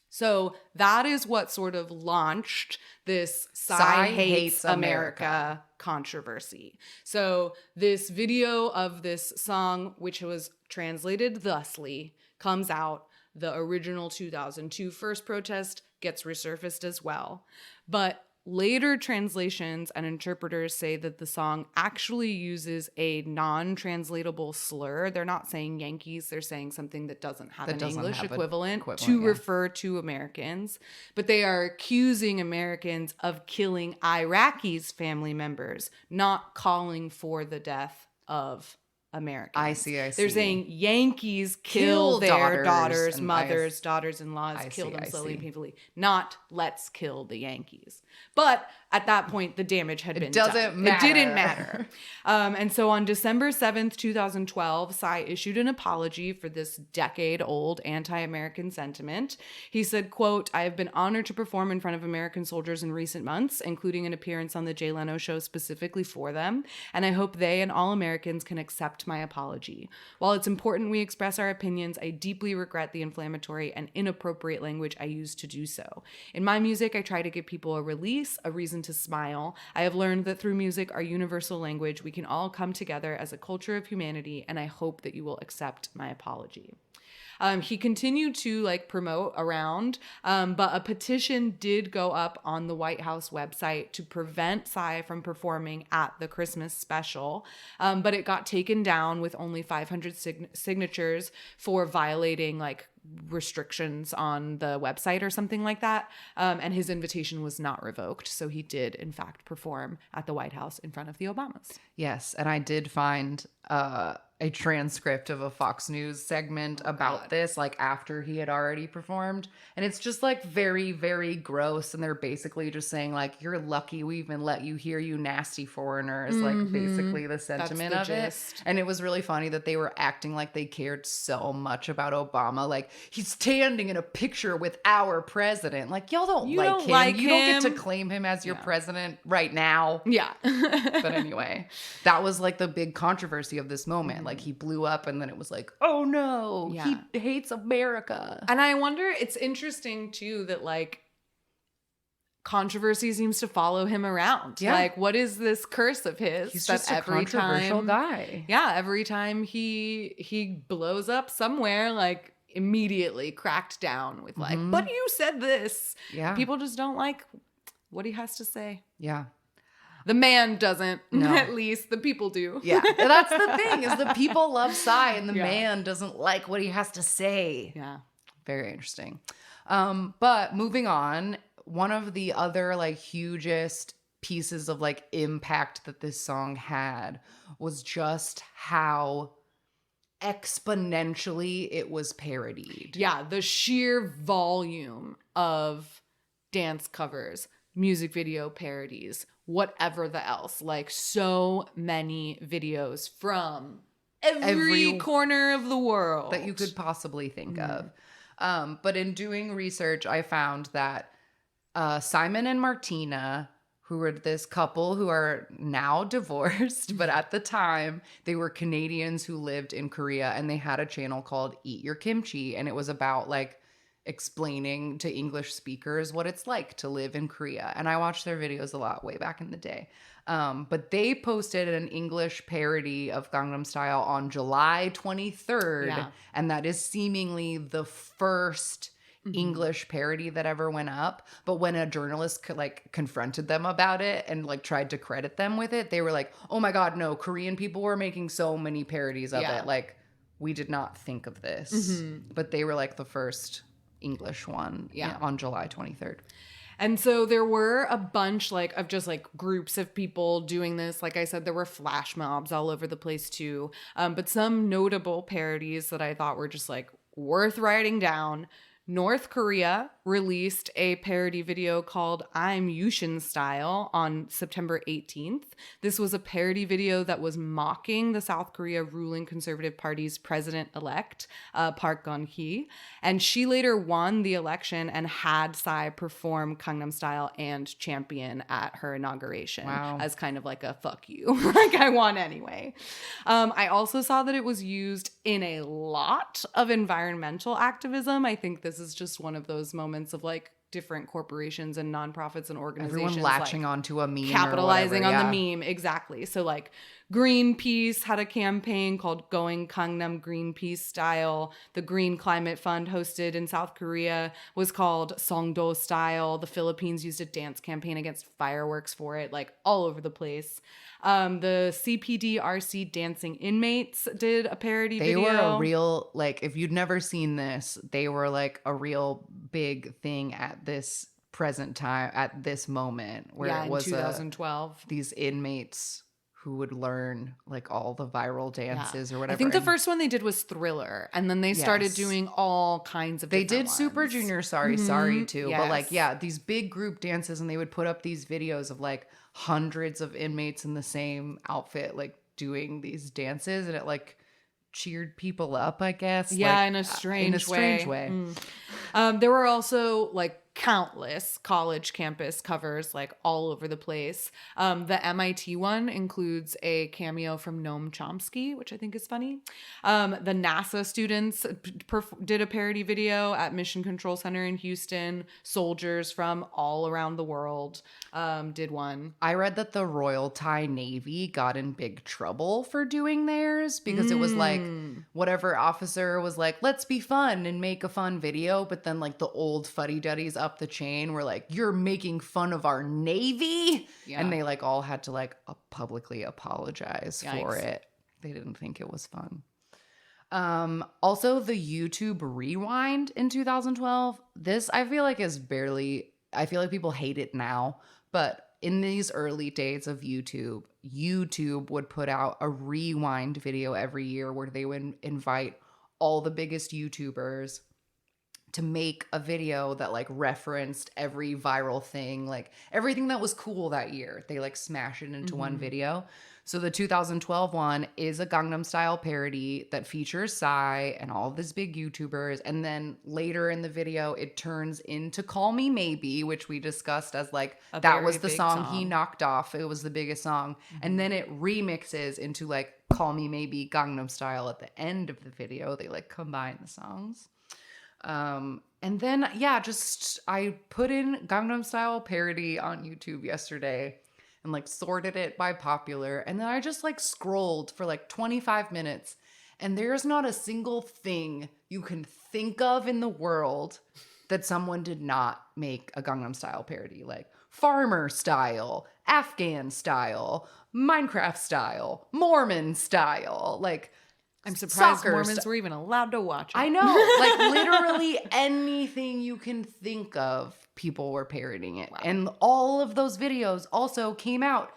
So that is what sort of launched this Psy Hates America controversy. So this video of this song, which was translated thusly, comes out. The original 2002 first protest gets resurfaced as well. But later translations and interpreters say that the song actually uses a non-translatable slur. They're not saying Yankees, they're saying something that doesn't have an English equivalent to refer to Americans. But they are accusing Americans of killing Iraqis' family members, not calling for the death of Americans. I see. They're saying Yankees kill their daughters, mothers, daughters-in-laws, kill them slowly and painfully. Not let's kill the Yankees. But at that point, the damage had been done. It didn't matter. And so on December 7th, 2012, Psy issued an apology for this decade-old anti-American sentiment. He said, quote, I have been honored to perform in front of American soldiers in recent months, including an appearance on the Jay Leno show specifically for them, and I hope they and all Americans can accept my apology. While it's important we express our opinions, I deeply regret the inflammatory and inappropriate language I used to do so. In my music, I try to give people a release, a reason to smile. I have learned that through music, our universal language, we can all come together as a culture of humanity, and I hope that you will accept my apology. He continued to promote around, but a petition did go up on the White House website to prevent Psy from performing at the Christmas special. But it got taken down with only 500 signatures for violating restrictions on the website or something like that. And his invitation was not revoked. So he did, in fact, perform at the White House in front of the Obamas. Yes. And I did find a transcript of a Fox News segment about this, after he had already performed. And it's just very, very gross. And they're basically just saying you're lucky we even let you hear, you nasty foreigners, basically the sentiment of it. And it was really funny that they were acting like they cared so much about Obama. He's standing in a picture with our president. Y'all don't him. You don't get to claim him as your president right now. Yeah. But anyway, that was the big controversy of this moment. He blew up and then it was oh no, he hates America. And I wonder, it's interesting too that controversy seems to follow him around. Yeah. What is this curse of his? He's just a controversial guy. Yeah. Every time he blows up somewhere, immediately cracked down with but you said this. Yeah. People just don't like what he has to say. Yeah. The man doesn't, at least the people do. Yeah, that's the thing, is the people love Psy and the man doesn't like what he has to say. Yeah. Very interesting. But moving on, one of the other hugest pieces of impact that this song had was just how exponentially it was parodied. Yeah, the sheer volume of dance covers, music video parodies, whatever the else, so many videos from every corner of the world that you could possibly think of. But in doing research, I found that Simon and Martina, who were this couple who are now divorced, but at the time they were Canadians who lived in Korea, and they had a channel called Eat Your Kimchi, and it was about explaining to English speakers what it's like to live in Korea. And I watched their videos a lot way back in the day. But they posted an English parody of Gangnam Style on July 23rd. Yeah. And that is seemingly the first English parody that ever went up. But when a journalist confronted them about it and like tried to credit them with it, they were like, oh my God, no, Korean people were making so many parodies of it. Like, we did not think of this. But they were like the first English one on July 23rd. And so there were a bunch of just groups of people doing this. Like I said, there were flash mobs all over the place too. But some notable parodies that I thought were just worth writing down. North Korea released a parody video called I'm Yushin Style on September 18th. This was a parody video that was mocking the South Korea ruling Conservative Party's president-elect, Park Geun-hye. And she later won the election and had Psy perform Gangnam Style and Champion at her inauguration as kind of like a fuck you. I won anyway. I also saw that it was used in a lot of environmental activism. I think this is just one of those moments of different corporations and nonprofits and organizations everyone latching onto a meme, capitalizing or whatever, on the meme. Exactly. So Greenpeace had a campaign called Going Gangnam Greenpeace Style. The Green Climate Fund hosted in South Korea was called Songdo Style. The Philippines used a dance campaign against fireworks for it, all over the place. The CPDRC Dancing Inmates did a parody video. They were a real, if you'd never seen this, they were a real big thing at this present time, at this moment, where it was 2012. These inmates who would learn all the viral dances or whatever. I think the first one they did was Thriller, and then they started doing all kinds of different ones. Super Junior Sorry too. Yes. But these big group dances, and they would put up these videos of hundreds of inmates in the same outfit doing these dances, and it cheered people up, I guess. In a strange way. There were also countless college campus covers all over the place. The MIT one includes a cameo from Noam Chomsky, which I think is funny. The NASA students did a parody video at Mission Control Center in Houston. Soldiers from all around the world did one. I read that the Royal Thai Navy got in big trouble for doing theirs because it was whatever officer was let's be fun and make a fun video, but then the old fuddy-duddies up the chain were you're making fun of our Navy, and they all had to publicly apologize for it. They didn't think it was fun. Also, the YouTube Rewind in 2012, this I feel is barely, I feel people hate it now, but in these early days of YouTube would put out a rewind video every year where they would invite all the biggest YouTubers to make a video that referenced every viral thing, everything that was cool that year. They smash it into one video. So the 2012 one is a Gangnam Style parody that features Psy and all of these big YouTubers. And then later in the video, it turns into Call Me Maybe, which we discussed as that was the song he knocked off. It was the biggest song. And then it remixes into Call Me Maybe Gangnam Style at the end of the video. They combine the songs. And then, I put in Gangnam Style parody on YouTube yesterday and sorted it by popular. And then I just scrolled for 25 minutes, and there's not a single thing you can think of in the world that someone did not make a Gangnam Style parody, Farmer Style, Afghan Style, Minecraft Style, Mormon Style, I'm surprised Mormons were even allowed to watch it. I know. Literally anything you can think of, people were parodying it. Wow. And all of those videos also came out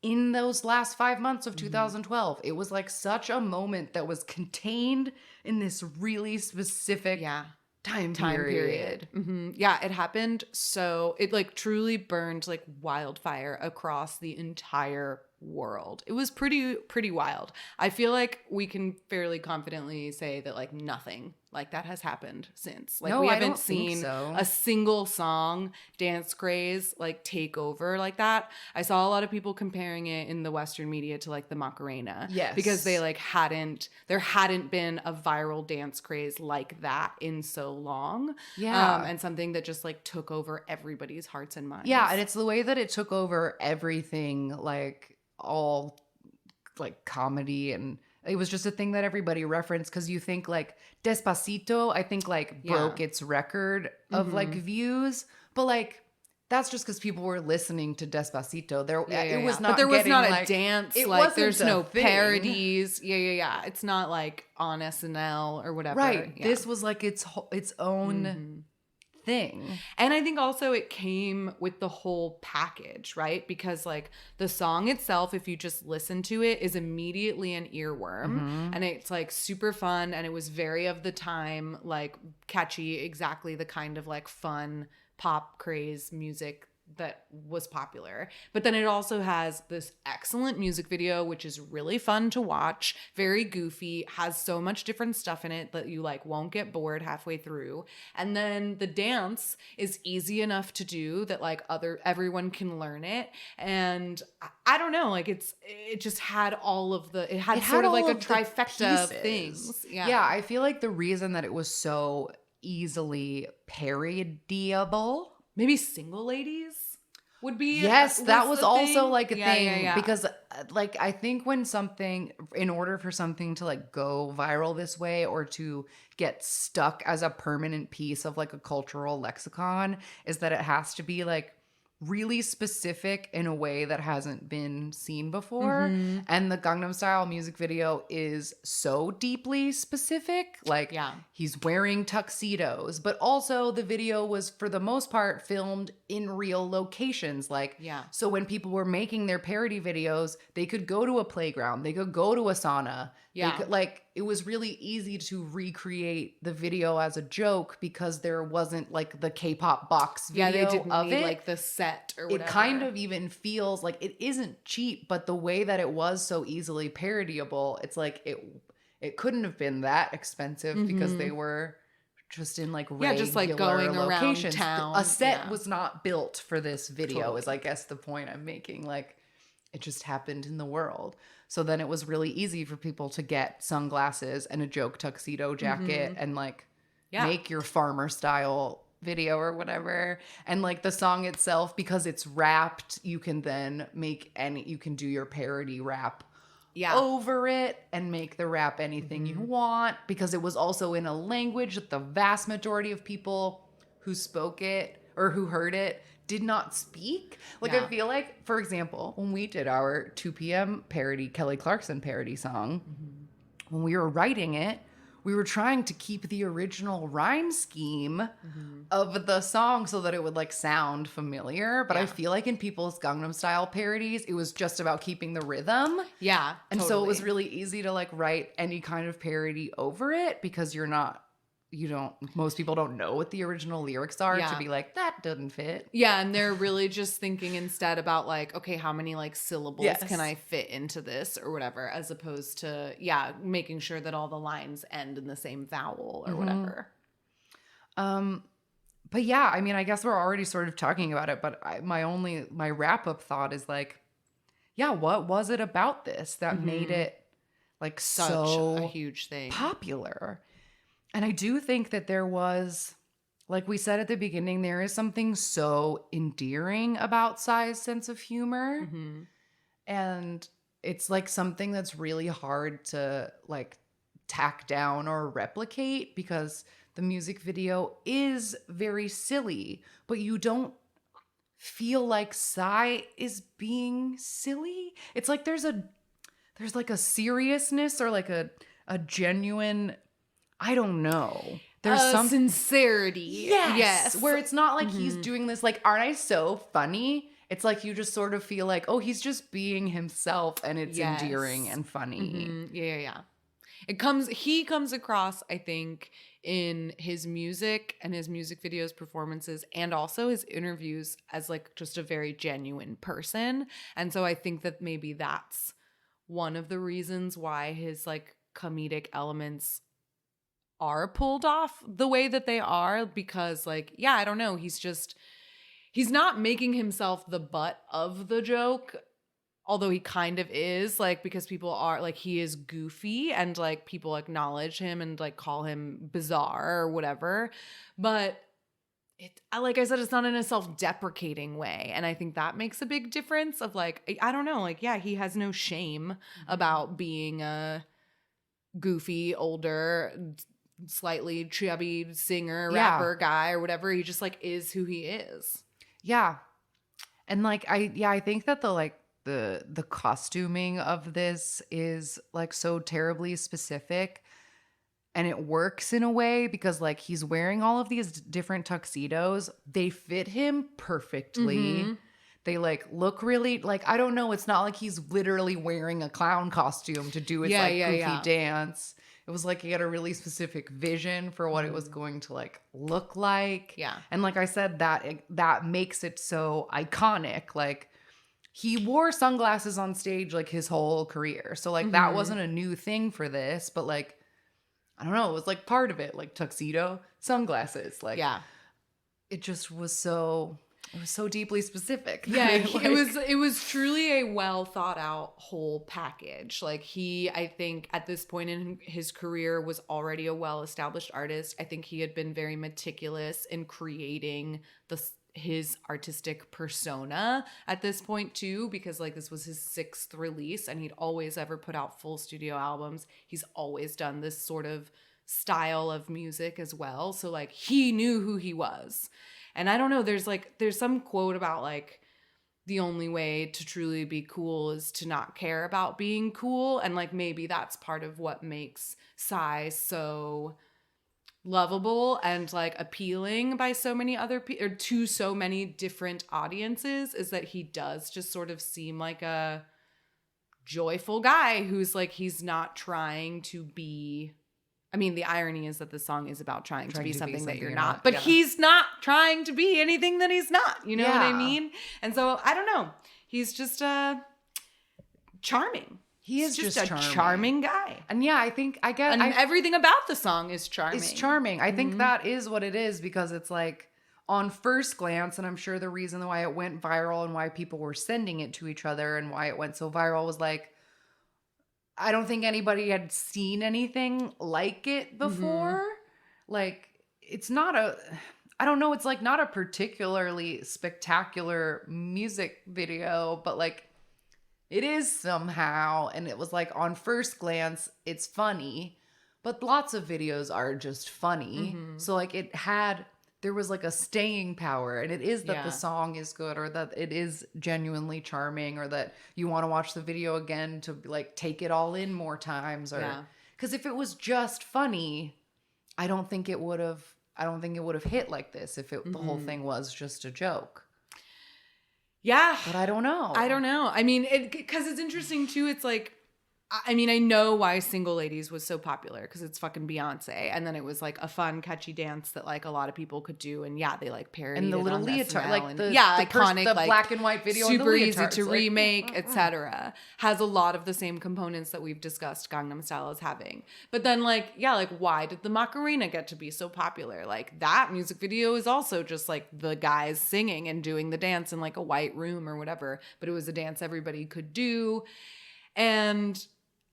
in those last 5 months of 2012. It was such a moment that was contained in this really specific time period. Yeah, it happened. So it truly burned wildfire across the entire world. It was pretty wild. I feel like we can fairly confidently say that like nothing like that has happened since. Like No, we I haven't don't think seen so. a single song dance craze like take over like that. I saw a lot of people comparing it in the Western media to like the Macarena. Yes. Because they like there hadn't been a viral dance craze like that in so long. Yeah. And something that just like took over everybody's hearts and minds. Yeah, and it's the way that it took over everything, like all like comedy, and it was just a thing that everybody referenced because you think like Despacito, I think like broke its record of like views, but like that's just because people were listening to Despacito. It was not, but there was getting, not a like, dance. It Like wasn't there's a no thing. parodies. Yeah. It's not like on SNL or whatever. Right. Yeah. This was like its own thing. And I think also it came with the whole package, right? Because like the song itself, if you just listen to it, is immediately an earworm. And it's like super fun. And it was very of the time, like catchy, exactly the kind of like fun pop craze music that was popular. But then it also has this excellent music video, which is really fun to watch, very goofy, has so much different stuff in it that you like won't get bored halfway through. And then the dance is easy enough to do that like everyone can learn it. And I don't know, like it just had all of it had sort of like a trifecta of things. Yeah, I feel like the reason that it was so easily parodiable, maybe Single Ladies would be. Yes, that was also thing. like a thing. Yeah. Because like I think when in order for something to like go viral this way or to get stuck as a permanent piece of like a cultural lexicon, is that it has to be like really specific in a way that hasn't been seen before. And the Gangnam Style music video is so deeply specific. Like he's wearing tuxedos, but also the video was for the most part filmed in real locations. Like, so when people were making their parody videos, they could go to a playground, they could go to a sauna. They could, like, it was really easy to recreate the video as a joke because there wasn't like the K-pop box video they didn't of need it. Like the set or whatever. It kind of even feels like it isn't cheap, but the way that it was so easily parodiable, it's like it couldn't have been that expensive because they were just in like regular just like going locations. around town. A set was not built for this video is I guess the point I'm making. Like it just happened in the world. So then it was really easy for people to get sunglasses and a joke tuxedo jacket and like make your farmer style video or whatever. And like the song itself, because it's rapped, you can then you can do your parody rap over it and make the rap anything you want, because it was also in a language that the vast majority of people who spoke it or who heard it did not speak. Like I feel like, for example, when we did our 2 p.m. parody, Kelly Clarkson parody song, when we were writing it, we were trying to keep the original rhyme scheme of the song so that it would like sound familiar. But I feel like in people's Gangnam Style parodies, it was just about keeping the rhythm. Yeah. And so it was really easy to like write any kind of parody over it because most people don't know what the original lyrics are to be like, that doesn't fit. Yeah, and they're really just thinking instead about like, okay, how many like syllables can I fit into this or whatever, as opposed to, making sure that all the lines end in the same vowel or whatever. But yeah, I mean, I guess we're already sort of talking about it, but my wrap-up thought is like, what was it about this that made it like Such so a huge thing, popular? And I do think that there was, like we said at the beginning, there is something so endearing about Psy's sense of humor. And it's like something that's really hard to like tack down or replicate because the music video is very silly, but you don't feel like Psy is being silly. It's like there's like a seriousness or like a genuine, I don't know. There's some sincerity. Yes. Where it's not like he's doing this like, aren't I so funny? It's like you just sort of feel like, oh, he's just being himself and it's endearing and funny. Yeah. He comes across, I think, in his music and his music videos, performances, and also his interviews as like just a very genuine person. And so I think that maybe that's one of the reasons why his like comedic elements are pulled off the way that they are, because like, yeah, I don't know, he's not making himself the butt of the joke, although he kind of is, like, because people are like, he is goofy and like people acknowledge him and like call him bizarre or whatever. But like I said, it's not in a self-deprecating way. And I think that makes a big difference of like, I don't know, like, yeah, he has no shame about being a goofy, older, slightly chubby singer, rapper guy or whatever. He just like is who he is. Yeah. And like, I think that the costuming of this is like so terribly specific, and it works in a way because like he's wearing all of these different tuxedos. They fit him perfectly. They like look really like, I don't know, it's not like he's literally wearing a clown costume to do his goofy dance. It was like he had a really specific vision for what it was going to like look like. Yeah. And like I said, that makes it so iconic. Like, he wore sunglasses on stage like his whole career. So like that wasn't a new thing for this, but like, I don't know, it was like part of it, like tuxedo, sunglasses. Like, yeah, it just was so deeply specific. Yeah, it was truly a well thought out whole package. Like I think at this point in his career was already a well established artist. I think he had been very meticulous in creating his artistic persona at this point too, because like this was his 6th release and he'd always ever put out full studio albums. He's always done this sort of style of music as well. So like he knew who he was. And I don't know, there's some quote about like the only way to truly be cool is to not care about being cool. And like maybe that's part of what makes Psy so lovable and like appealing by so many other people, or to so many different audiences, is that he does just sort of seem like a joyful guy who's like, he's not trying to be, I mean, the irony is that the song is about trying to be something that you're not, but he's not trying to be anything that he's not, you know what I mean? And so I don't know, he's just charming. He is just a charming guy. And yeah, I think everything about the song is charming. It's charming. I think that is what it is, because it's like on first glance, and I'm sure the reason why it went viral and why people were sending it to each other and why it went so viral was like, I don't think anybody had seen anything like it before. Like, it's not I don't know, it's like not a particularly spectacular music video, but like it is somehow. And it was like on first glance, it's funny, but lots of videos are just funny. So like there was like a staying power, and it is that the song is good, or that it is genuinely charming, or that you want to watch the video again to like take it all in more times, or because if it was just funny, I don't think it would have hit like this if the whole thing was just a joke. Yeah. But I don't know. I mean, because it's interesting too. It's like, I mean, I know why Single Ladies was so popular, because it's fucking Beyonce. And then it was like a fun, catchy dance that like a lot of people could do. And yeah, they like parodied and the it little on leotard, SNL, like and, iconic, the like black and white video, super and the easy to like, remake, etc. Has a lot of the same components that we've discussed Gangnam Style as having. But then like, yeah, like why did the Macarena get to be so popular? Like that music video is also just like the guys singing and doing the dance in like a white room or whatever. But it was a dance everybody could do. And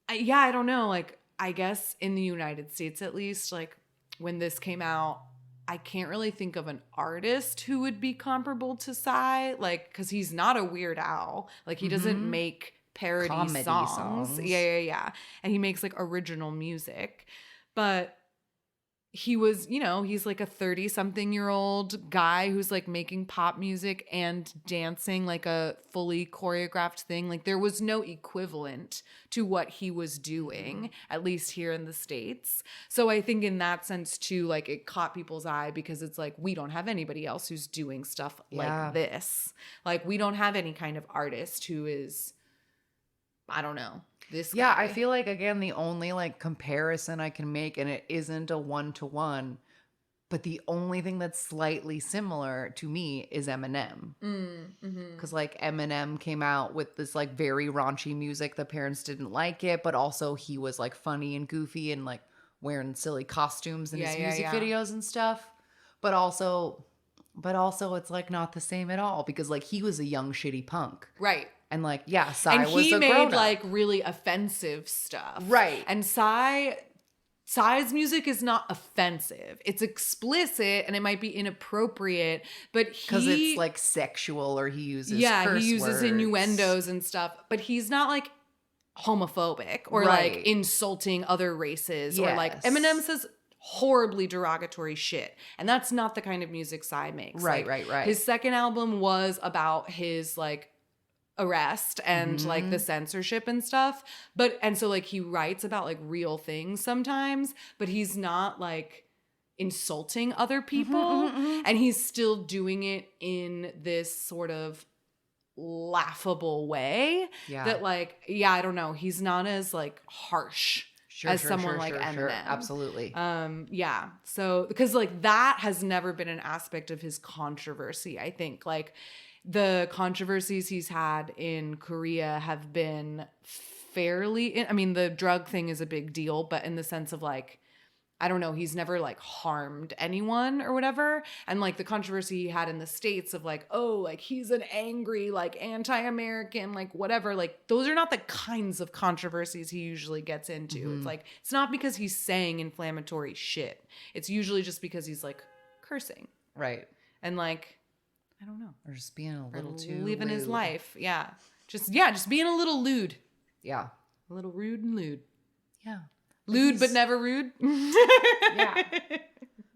I don't know. Like, I guess in the United States, at least, like when this came out, I can't really think of an artist who would be comparable to Psy. Like, because he's not a Weird Al. Like, he doesn't make parody comedy songs. Yeah. And he makes like original music. But he was, he's like a 30-something-year-old guy who's like making pop music and dancing like a fully choreographed thing. Like there was no equivalent to what he was doing, at least here in the States. So I think in that sense too, like it caught people's eye, because it's like, we don't have anybody else who's doing stuff like this. Like we don't have any kind of artist who is, I don't know, this Yeah, guy. I feel like, again, the only like comparison I can make, and it isn't a one-to-one, but the only thing that's slightly similar to me is Eminem. Because like Eminem came out with this like very raunchy music. The parents didn't like it, but also he was like funny and goofy and like wearing silly costumes in his music videos and stuff. But also it's like not the same at all, because like he was a young shitty punk. Right. And like, yeah, Psy And was he a made grown-up. like really offensive stuff. Right. And Psy's music is not offensive. It's explicit and it might be inappropriate, but because it's like sexual, or he uses curse he uses words. innuendos and stuff, but he's not like homophobic or Right. like insulting other races or like Yes. Eminem says horribly derogatory shit, and that's not the kind of music Psy makes. Right, Like, right. His second album was about his like arrest and like the censorship and stuff, and so like he writes about like real things sometimes, but he's not like insulting other people, and he's still doing it in this sort of laughable way that like, yeah, I don't know, he's not as like harsh as someone like Eminem. Absolutely. Yeah. So, because like that has never been an aspect of his controversy. I think like the controversies he's had in Korea have been fairly, I mean, the drug thing is a big deal, but in the sense of like, I don't know, he's never like harmed anyone or whatever. And like the controversy he had in the States of like, oh, like he's an angry, like anti-American, like whatever. Like those are not the kinds of controversies he usually gets into. It's like, it's not because he's saying inflammatory shit. It's usually just because he's like cursing. Right. And like, I don't know. Or just being a little too living his lewd. life. Yeah. Just being a little lewd. Yeah. A little rude and lewd. Yeah. Lewd but never rude. Yeah.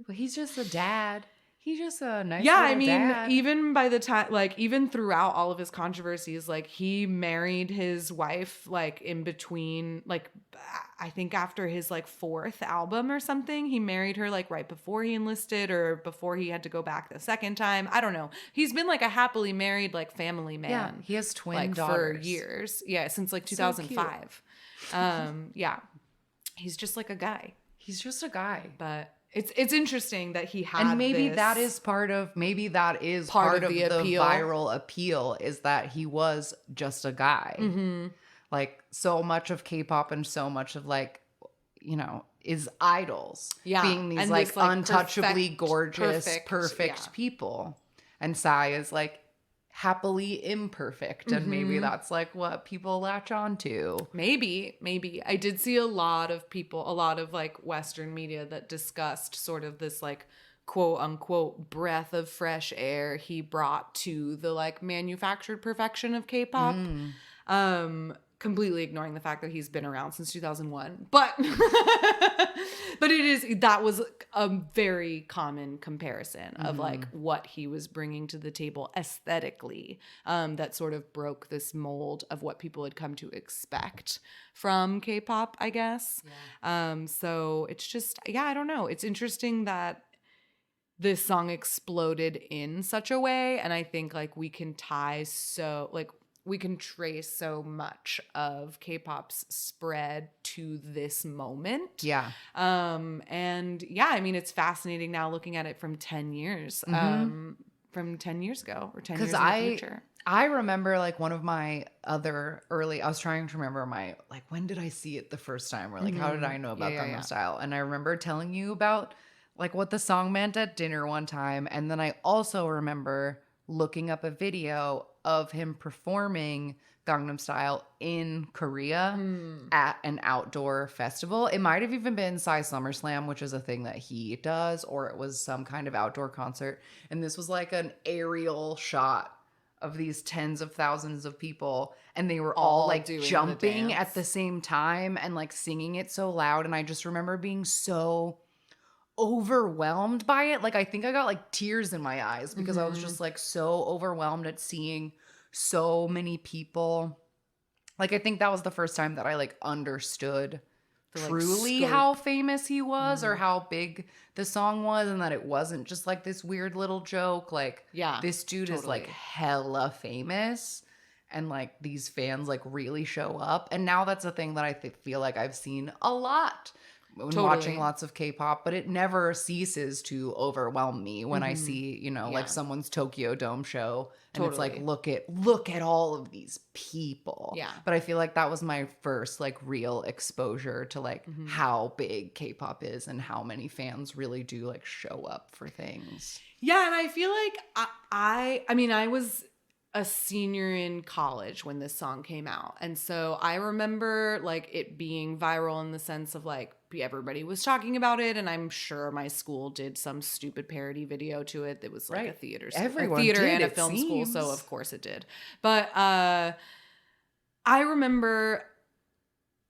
But he's just a dad. He's just a nice little dad. Even by the time, like, even throughout all of his controversies, like, he married his wife, like, in between, like, I think after his, like, 4th album or something, he married her, like, right before he enlisted or before he had to go back the second time. I don't know. He's been, like, a happily married, like, family man. Yeah, he has twin like, daughters. for years. Yeah, since, like, 2005. Yeah. He's just, like, a guy. He's just a guy. But it's interesting that he had, and maybe this. that is part of part of the appeal. viral appeal, is that he was just a guy. Like, so much of K-pop and so much of, like, you know, is idols being these, and like, this, like, untouchably gorgeous, perfect perfect, people. And Psy is, like, happily imperfect, and maybe that's like what people latch on to. Maybe I did see a lot of like Western media that discussed sort of this like quote unquote breath of fresh air he brought to the like manufactured perfection of K-pop. Completely ignoring the fact that he's been around since 2001, but that was a very common comparison of like what he was bringing to the table aesthetically, that sort of broke this mold of what people had come to expect from K-pop, I guess. So it's just, I don't know. It's interesting that this song exploded in such a way, and I think like we can trace so much of K-pop's spread to this moment. Yeah. And yeah, I mean, it's fascinating now looking at it from 10 years, from 10 years ago or 10 years in the future. I remember like one of my other I was trying to remember like, when did I see it the first time? Or like, how did I know about Gangnam Style? And I remember telling you about like what the song meant at dinner one time. And then I also remember looking up a video of him performing Gangnam Style in Korea at an outdoor festival. It might have even been Psy SummerSlam, which is a thing that he does, or it was some kind of outdoor concert. And this was like an aerial shot of these tens of thousands of people, and they were all like jumping at the same time and like singing it so loud. And I just remember being so overwhelmed by it. Like, I think I got like tears in my eyes because I was just like so overwhelmed at seeing so many people. Like, I think that was the first time that I like understood truly how famous he was, or how big the song was, and that it wasn't just like this weird little joke. Like, this dude is like hella famous. and like these fans like really show up. And now that's a thing that I feel like I've seen a lot when watching lots of K-pop, but it never ceases to overwhelm me when I see, you know, like someone's Tokyo Dome show and it's like, look at all of these people. Yeah. But I feel like that was my first like real exposure to like how big K-pop is and how many fans really do like show up for things. Yeah, and I feel like I mean, I was a senior in college when this song came out. And so I remember like it being viral in the sense of like everybody was talking about it, and I'm sure my school did some stupid parody video to it that was like a theater and a film school, so of course it did. But I remember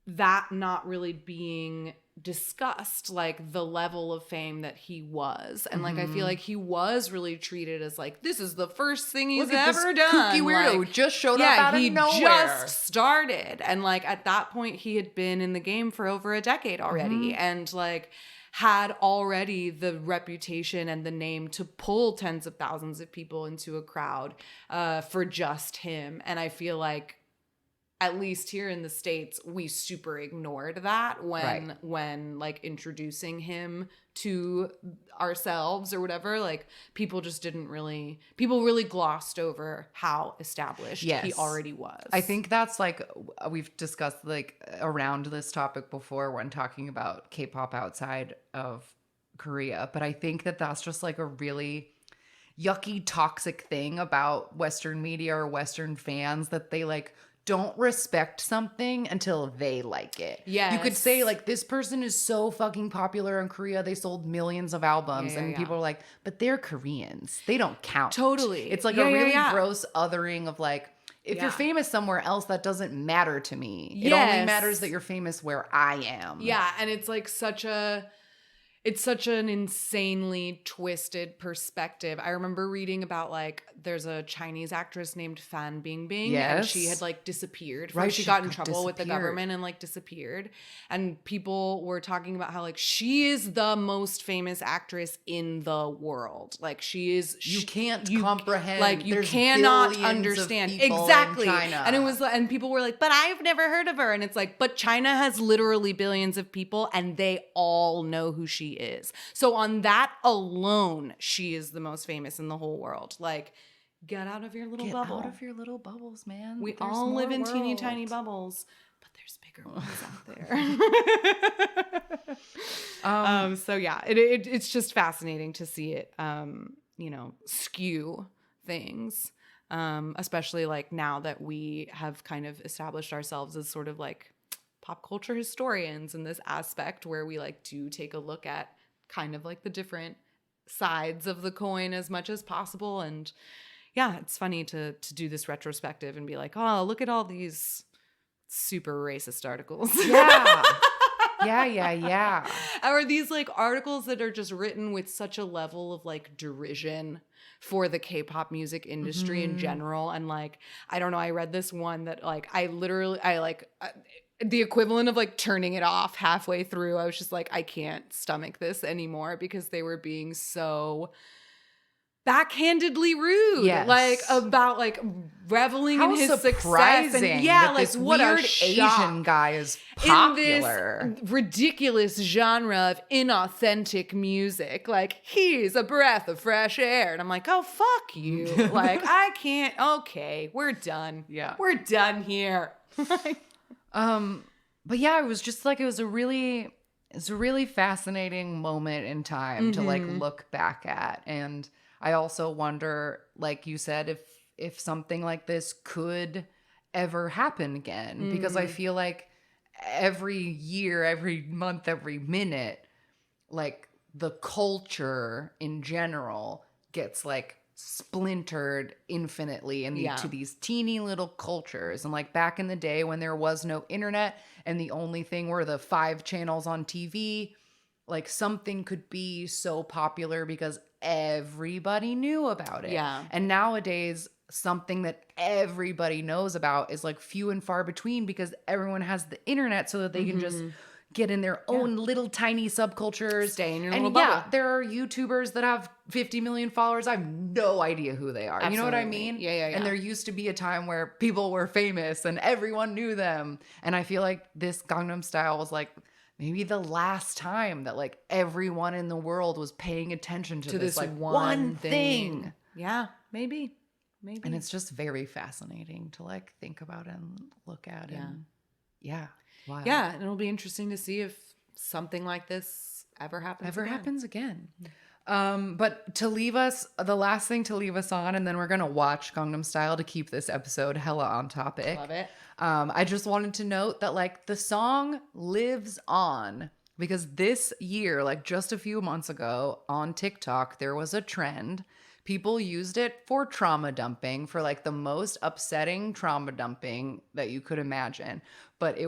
that not really being discussed, like the level of fame that he was, and like I feel like he was really treated as like, this is the first thing he's ever done. Kooky weirdo like, just showed up out of nowhere. He just started, and like at that point he had been in the game for over a decade already, and like had already the reputation and the name to pull tens of thousands of people into a crowd for just him. And I feel like, at least here in the States, we super ignored that when like introducing him to ourselves or whatever. Like people really glossed over how established he already was. I think that's like, we've discussed like around this topic before when talking about K-pop outside of Korea. But I think that that's just like a really yucky, toxic thing about Western media or Western fans, that they like don't respect something until they like it. Yes. You could say like, this person is so fucking popular in Korea, they sold millions of albums, and people are like, but they're Koreans, they don't count. Totally. It's like a really gross othering of like, if you're famous somewhere else, that doesn't matter to me. It only matters that you're famous where I am. Yeah, and it's like it's such an insanely twisted perspective. I remember reading about like, there's a Chinese actress named Fan Bingbing, and she had like disappeared. She got in trouble with the government and like disappeared. And people were talking about how like she is the most famous actress in the world. Like she is. You can't comprehend. Like you cannot understand exactly. And it was, and people were like, but I've never heard of her. And it's like, but China has literally billions of people, and they all know who she is. So on that alone, she is the most famous in the whole world. Like, get out of your little bubble. Get out of your little bubbles, man. We all live in teeny tiny bubbles, but there's bigger ones out there. So yeah, it's just fascinating to see it, you know, skew things, especially like now that we have kind of established ourselves as sort of like pop culture historians in this aspect, where we like do take a look at kind of like the different sides of the coin as much as possible. And yeah, it's funny to do this retrospective and be like, oh, look at all these super racist articles. Yeah. Yeah. Or these like articles that are just written with such a level of like derision for the K-pop music industry in general. And like, I don't know, I read this one that like, I the equivalent of like turning it off halfway through. I was just like, I can't stomach this anymore, because they were being so backhandedly rude, like about like reveling in his success. And yeah, like what weird a shock. Asian guy is popular in this ridiculous genre of inauthentic music. Like, he's a breath of fresh air, and I'm like, oh fuck you. Like, I can't. Okay, we're done. Yeah, we're done here. But yeah, it was just like, it's a really fascinating moment in time to like look back at. And I also wonder, like you said, if something like this could ever happen again, because I feel like every year, every month, every minute, like the culture in general gets like splintered infinitely into these teeny little cultures. And like back in the day when there was no internet and the only thing were the 5 channels on TV, like something could be so popular because everybody knew about it. Yeah. And nowadays, something that everybody knows about is like few and far between, because everyone has the internet so that they can just get in their own little tiny subcultures. Stay in your and little bubble. there are YouTubers that have 50 million followers. I have no idea who they are. You know what I Absolutely. mean? Yeah. And there used to be a time where people were famous and everyone knew them. And I feel like this Gangnam Style was like maybe the last time that like everyone in the world was paying attention to this like one thing. Yeah, maybe. And it's just very fascinating to like think about and look at. And wow. Yeah, and it'll be interesting to see if something like this ever happens again. But to leave us, the last thing to leave us on, and then we're going to watch Gangnam Style to keep this episode hella on topic. Love it. I just wanted to note that like the song lives on because this year, like just a few months ago on TikTok, there was a trend. People used it for trauma dumping, for like the most upsetting trauma dumping that you could imagine. But it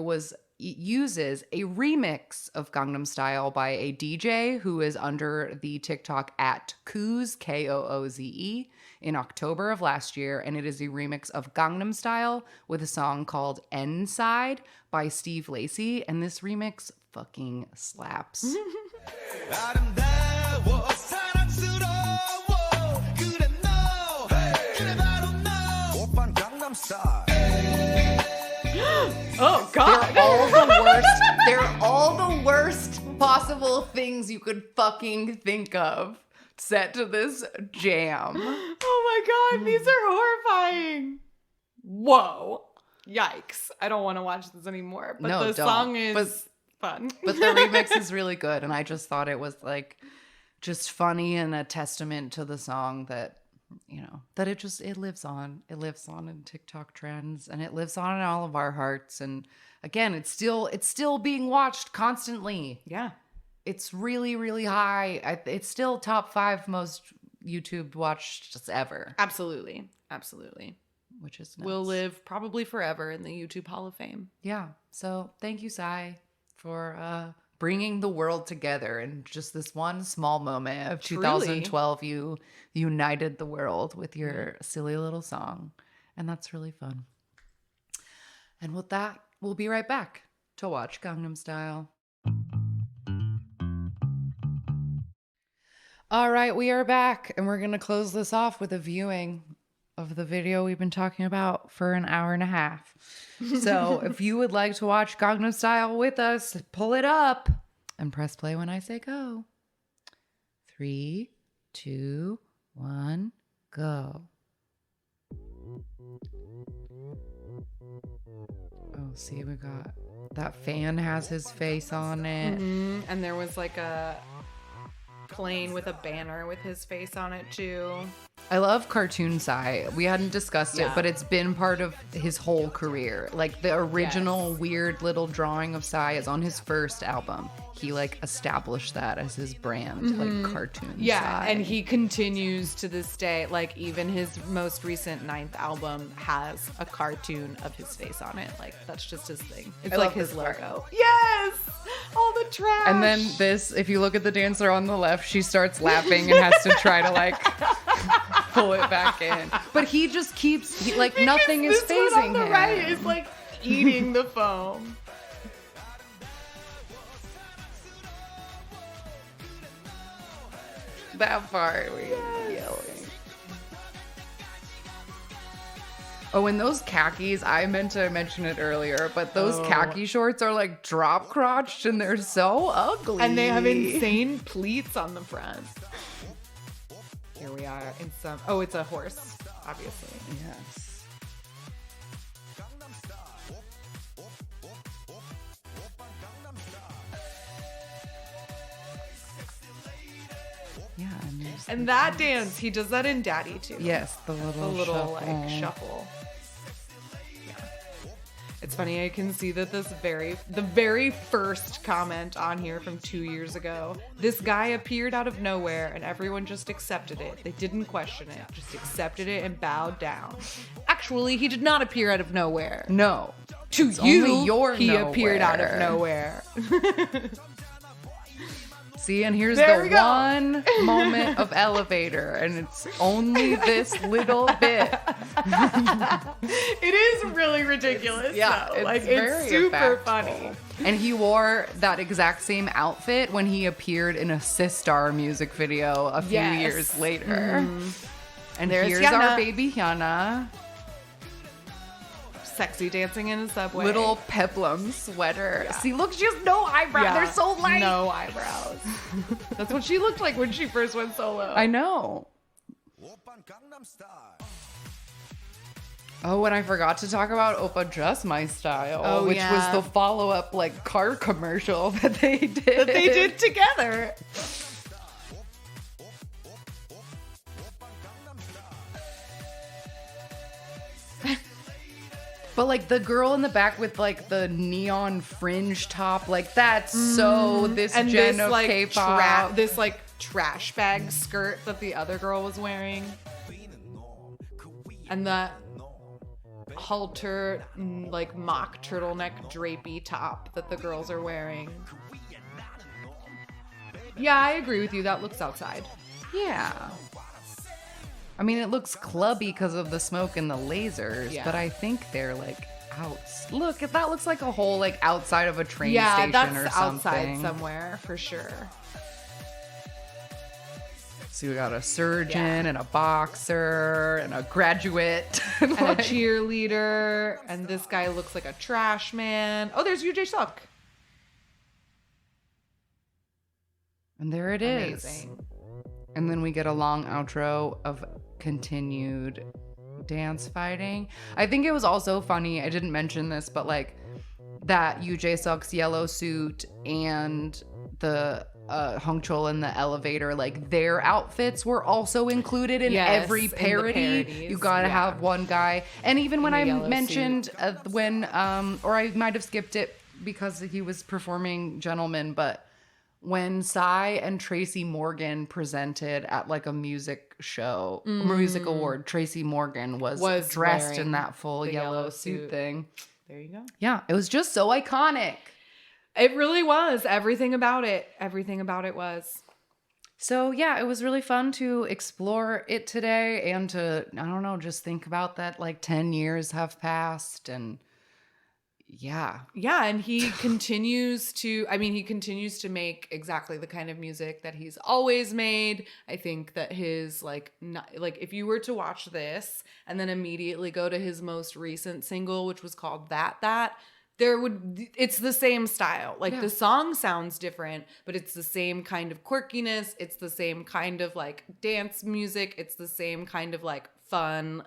uses a remix of Gangnam Style by a DJ who is under the TikTok at Kooze, Kooze, in October of last year. And it is a remix of Gangnam Style with a song called N-Side by Steve Lacy. And this remix fucking slaps. 아름다워 사랑스러워 그래 너 그래 바로 너 오빤 강남 스타일 Oh God. They're all the worst possible things you could fucking think of set to this jam. Oh my God, these are horrifying. Whoa. Yikes. I don't want to watch this anymore. But No, the don't. song is fun. But the remix is really good, and I just thought it was like just funny and a testament to the song that, you know, that it lives on. It lives on in TikTok trends, and it lives on in all of our hearts. And again, it's still being watched constantly. Yeah. It's really, really high. It's still top 5 most YouTube watched ever. Absolutely. Which is nuts. Will live probably forever in the YouTube Hall of Fame. Yeah. So thank you, Sai, for bringing the world together in just this one small moment of Truly. 2012. You united the world with your silly little song. And that's really fun. And with that, we'll be right back to watch Gangnam Style. All right, we are back, and we're going to close this off with a viewing of the video we've been talking about for an hour and a half. So if you would like to watch Gangnam Style with us, pull it up and press play when I say go. 3, 2, 1, go. Oh, see, we got that fan has his face on it. Mm-hmm. And there was like a plane with a banner with his face on it too. I love cartoon Psy. We hadn't discussed it, Yeah. but it's been part of his whole career. Like the original weird little drawing of Psy is on his first album. He like established that as his brand, like cartoon Yeah, Psy. and he continues to this day. Like even his most recent 9th album has a cartoon of his face on it. Like that's just his thing. It's I like love his this logo. part. Yes, all the trash. And then this, if you look at the dancer on the left, she starts laughing and has to try to like pull it back in. But he just keeps like Because nothing is this one phasing on the him. right is like eating the foam. That part where you're yelling. Oh, and those khakis, I meant to mention it earlier, but those khaki shorts are like drop crotched and they're so ugly. And they have insane pleats on the front. Here we are in some. Oh, it's a horse, obviously. Yes. Yeah, And that dance, he does that in Daddy too. yes, the The little little shuffle. like shuffle. Yeah. It's funny, I can see that the very first comment on here from 2 years ago, this guy appeared out of nowhere and everyone just accepted it. They didn't question it, just accepted it and bowed down. Actually, he did not appear out of nowhere. No. To It's you, only your he appeared out of nowhere. nowhere. See, and here's There we the go. one moment of elevator, and it's only this little bit. It is really ridiculous. Yeah, though. it's Like very it's super effectful. funny. And he wore that exact same outfit when he appeared in a Sistar music video a few Yes. years later. And There's here's Hyuna. our baby Hyuna. Sexy dancing in a subway. Little peplum sweater. See, look, she has no eyebrows. Yeah, They're so light. No eyebrows. That's what she looked like when she first went solo. I know. 오빤 Gangnam Style. Oh, and I forgot to talk about Oppa Just My Style, Oh, which yeah. was the follow-up like car commercial that they did. That they did together. But like the girl in the back with like the neon fringe top, like that's so this And gen this of like K-pop. this like trash bag skirt that the other girl was wearing. And the halter like mock turtleneck drapey top that the girls are wearing. Yeah, I agree with you. That looks outside. Yeah. I mean, it looks clubby because of the smoke and the lasers, Yeah. but I think they're like out. Look, if that looks like a whole like outside of a train Yeah, station that's or outside something. somewhere for sure. So we got a surgeon and a boxer and a graduate. And a cheerleader. And this guy looks like a trash man. Oh, there's UJ Suck. And there it is. Amazing. And then we get a long outro of continued dance fighting. I think it was also funny, I didn't mention this, but like that UJ Suck's yellow suit and the Hong Chol in the elevator, like their outfits were also included in Yes, every in the parody. parodies, You gotta yeah. have one guy. And even when the I yellow mentioned when, or I might have skipped it because he was performing Gentleman, but when Psy and Tracy Morgan presented at like a music show, music award, Tracy Morgan was dressed in wearing that full the yellow yellow suit suit. thing. There you go. Yeah, it was just so iconic. It really was. Everything about it. Everything about it was. So yeah, it was really fun to explore it today and to, I don't know, just think about that like 10 years have passed and yeah. Yeah, and he continues to make exactly the kind of music that he's always made. I think that his like if you were to watch this and then immediately go to his most recent single, which was called That, it's the same style. Like the song sounds different, but it's the same kind of quirkiness, it's the same kind of like dance music, it's the same kind of like fun,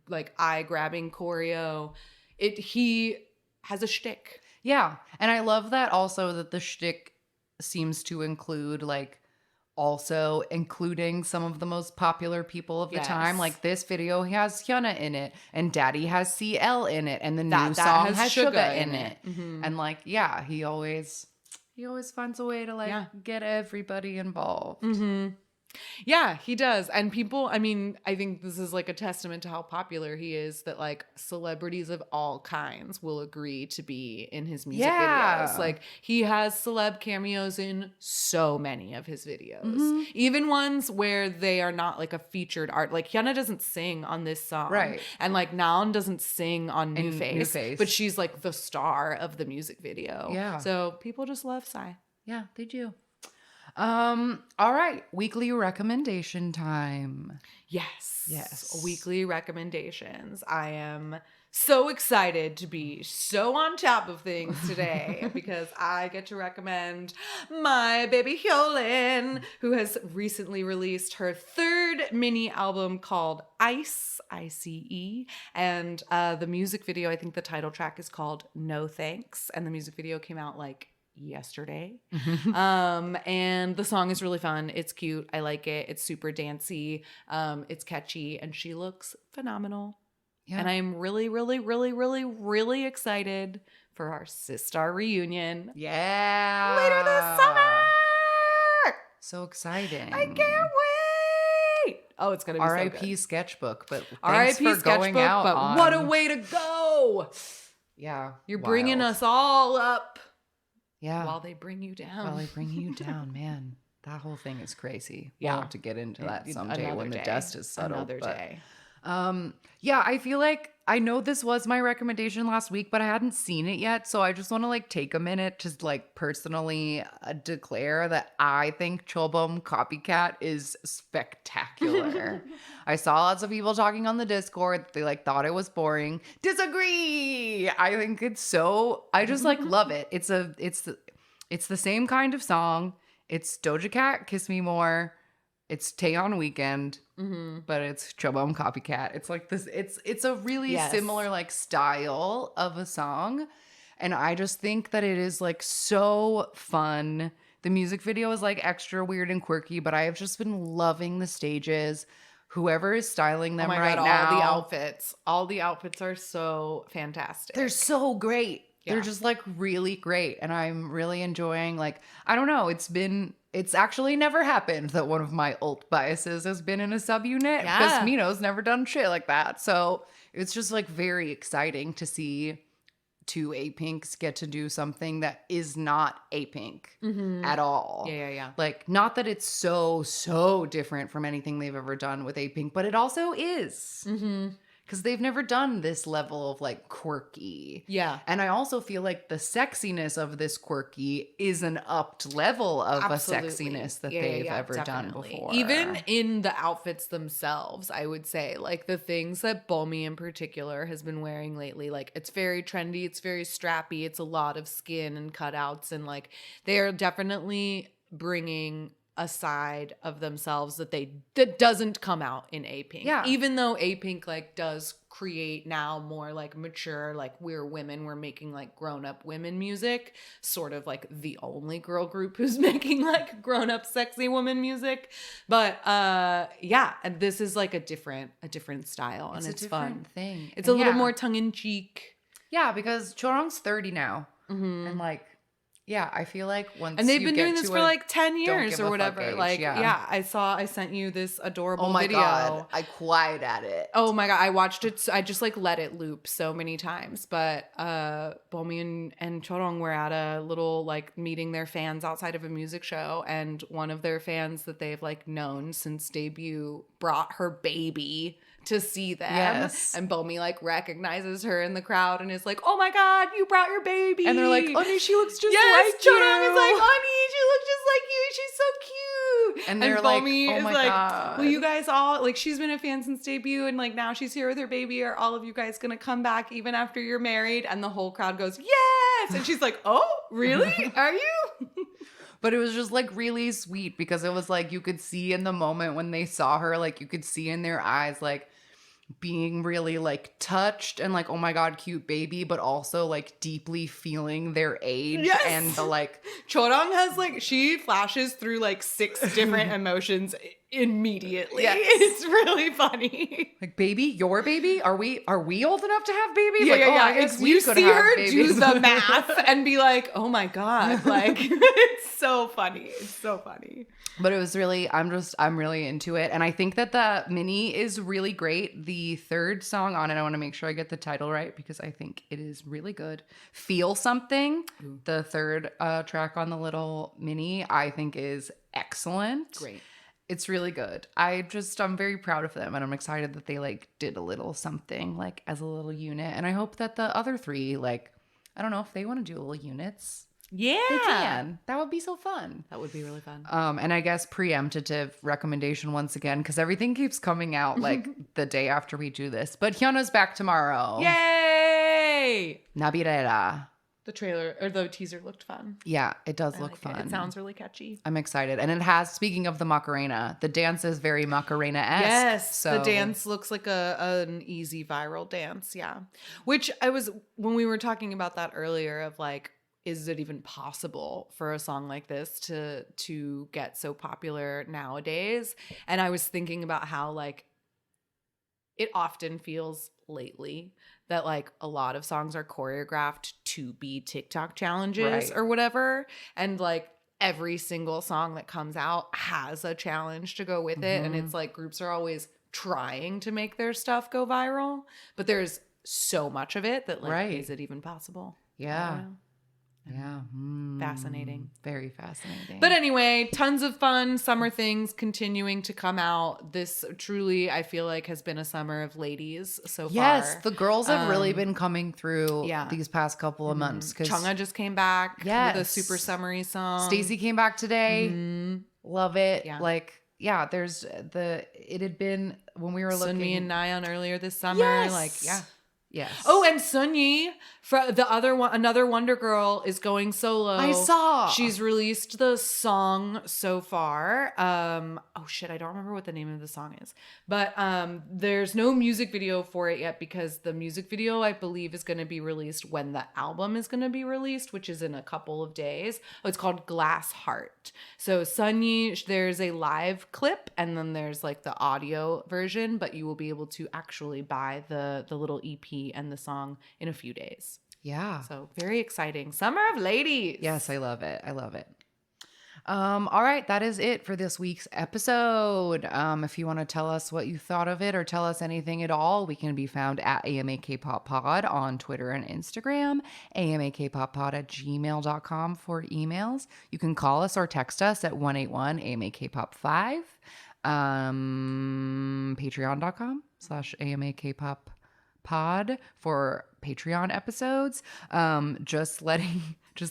like eye-grabbing choreo. He has a shtick. Yeah. And I love that also that the shtick seems to include like also including some of the most popular people of the time. Like this video has Hyuna in it and Daddy has CL in it and the new song has Suga in it. Mm-hmm. And like, yeah, he always finds a way to like get everybody involved. Mm-hmm. Yeah, he does. And people, I mean, I think this is like a testament to how popular he is that like celebrities of all kinds will agree to be in his music videos. Like he has celeb cameos in so many of his videos. Even ones where they are not like a featured art. Like Hyuna doesn't sing on this song. Right. And like Naon doesn't sing on New New Face, Face. but she's like the star of the music video. Yeah. So people just love Psy. Yeah, they do. All right, weekly recommendation time. Yes. Weekly recommendations. I am so excited to be so on top of things today because I get to recommend my baby Hyolyn, who has recently released her third mini album called Ice, ICE. And the music video, I think the title track is called No Thanks. And the music video came out like yesterday. And the song is really fun. It's cute. I like it. It's super dancey. It's catchy and she looks phenomenal. Yeah. And I am really, really, really, really, really excited for our Sistar reunion Yeah. later this summer. So exciting. I can't wait. Oh, it's gonna be R.I.P. so good. Sketchbook, but thanks R.I.P. for going Sketchbook, out but on... what a way to go. Yeah. You're bringing wild. us all up. Yeah. while they bring you down. While they bring you down, man. That whole thing is crazy. Yeah. We'll have to get into that someday Another when the day. dust is settled. Another day. Yeah, I feel like I know this was my recommendation last week, but I hadn't seen it yet. So I just want to like take a minute to like personally declare that I think Chobum Copycat is spectacular. I saw lots of people talking on the Discord. They like thought it was boring. Disagree. I think it's so, I just like love it. It's the same kind of song. It's Doja Cat, Kiss Me More. It's Taeyeon Weekend, but it's Chobum Copycat. It's like this. It's a really similar like style of a song, and I just think that it is like so fun. The music video is like extra weird and quirky, but I have just been loving the stages. Whoever is styling them right now, all the outfits are so fantastic. they're so great. They're just like really great. And I'm really enjoying like, I don't know, it's actually never happened that one of my alt biases has been in a subunit because Mino's never done shit like that. So it's just like very exciting to see two A-Pinks get to do something that is not A-Pink at all. Yeah. Like, not that it's so different from anything they've ever done with A-Pink, but it also is. Because they've never done this level of like quirky. Yeah. And I also feel like the sexiness of this quirky is an upped level of a sexiness that they've ever done before. Even in the outfits themselves, I would say, like the things that Bomi in particular has been wearing lately, like it's very trendy, it's very strappy, it's a lot of skin and cutouts, and like they are definitely bringing a side of themselves that doesn't come out in A-Pink. Yeah. Even though A-Pink like does create now more like mature, like we're women, we're making like grown-up women music, sort of like the only girl group who's making like grown-up sexy woman music. But yeah, and this is like a different style, and it's fun. Thing. It's a little more tongue-in-cheek. Yeah, because Chorong's 30 now. And like, yeah, I feel like once and they've you been get doing this to for a like 10 don't years give or a fuck whatever. age, Like, yeah. I sent you this adorable oh my video. God, I cried at it. Oh my God, I watched it. I just like let it loop so many times. But Bomi and Chorong were at a little like meeting their fans outside of a music show, and one of their fans that they've like known since debut brought her baby to see them. Yes. And Bomi like recognizes her in the crowd and is like, "Oh my God, you brought your baby!" And they're like, "Honey, she looks just yes, like you." Chorong is like, "Honey, she looks just like you. She's so cute." And they're like, Bomi "Oh is my like, God. "Will you guys all like?" She's been a fan since debut, and like now she's here with her baby. Are all of you guys gonna come back even after you're married? And the whole crowd goes, "Yes!" And she's like, "Oh, really? Are you?" But it was just like really sweet because it was like you could see in the moment when they saw her, like you could see in their eyes, like being really like touched and like, oh my God, cute baby, but also like deeply feeling their age. Yes. And the like Chorong has like, she flashes through like 6 different emotions immediately. Yes. It's really funny. like, baby, your baby? Are we old enough to have babies? Yeah, like, yeah, oh, yeah. I guess we You could see have her babies. do the math and be like, oh my God. Like, it's so funny. It's so funny. But it was really, I'm really into it. And I think that the mini is really great. The third song on it, I want to make sure I get the title right because I think it is really good. Feel Something, the third track on the little mini, I think is excellent. Great. It's really good. I'm very proud of them and I'm excited that they like did a little something like as a little unit. And I hope that the other 3, like, I don't know if they want to do little units. Yeah. They can. That would be so fun. That would be really fun. And I guess preemptive recommendation once again, because everything keeps coming out like the day after we do this. But Hyunna's back tomorrow. Yay! Nabirera. The trailer or the teaser looked fun. Yeah, it does I look like fun. It sounds really catchy. I'm excited. And it has, speaking of the Macarena, the dance is very Macarena-esque. Yes, So the dance looks like an easy viral dance. Yeah. Which when we were talking about that earlier of like, is it even possible for a song like this to get so popular nowadays? And I was thinking about how like it often feels lately that like a lot of songs are choreographed to be TikTok challenges Right. or whatever. And like every single song that comes out has a challenge to go with it. And it's like groups are always trying to make their stuff go viral, but there's so much of it that like, Right. is it even possible? I yeah. don't know. Yeah. Fascinating. Very fascinating. But anyway, tons of fun summer things continuing to come out. This truly, I feel like, has been a summer of ladies so far. Yes, the girls have really been coming through these past couple of months. Chungha just came back with a super summery song. Stacey came back today. Love it. Yeah. Like, yeah, it had been when we were looking. Sunmi and Nayeon earlier this summer. Yes. Like, yeah. Yes. Oh, and Sunyi, another Wonder Girl, is going solo. I saw. She's released the song so far. Oh shit, I don't remember what the name of the song is. But there's no music video for it yet because the music video, I believe, is going to be released when the album is going to be released, which is in a couple of days. Oh, it's called Glass Heart. So Sunyi, there's a live clip and then there's like the audio version, but you will be able to actually buy the little EP and the song in a few days. Yeah. So very exciting. Summer of Ladies. Yes, I love it. I love it. All right, that is it for this week's episode. If you want to tell us what you thought of it or tell us anything at all, we can be found at AMAKPopPod on Twitter and Instagram, AMAKPopPod@gmail.com for emails. You can call us or text us at 181-AMAKPop5, patreon.com/AMAKPopPod for Patreon episodes. Just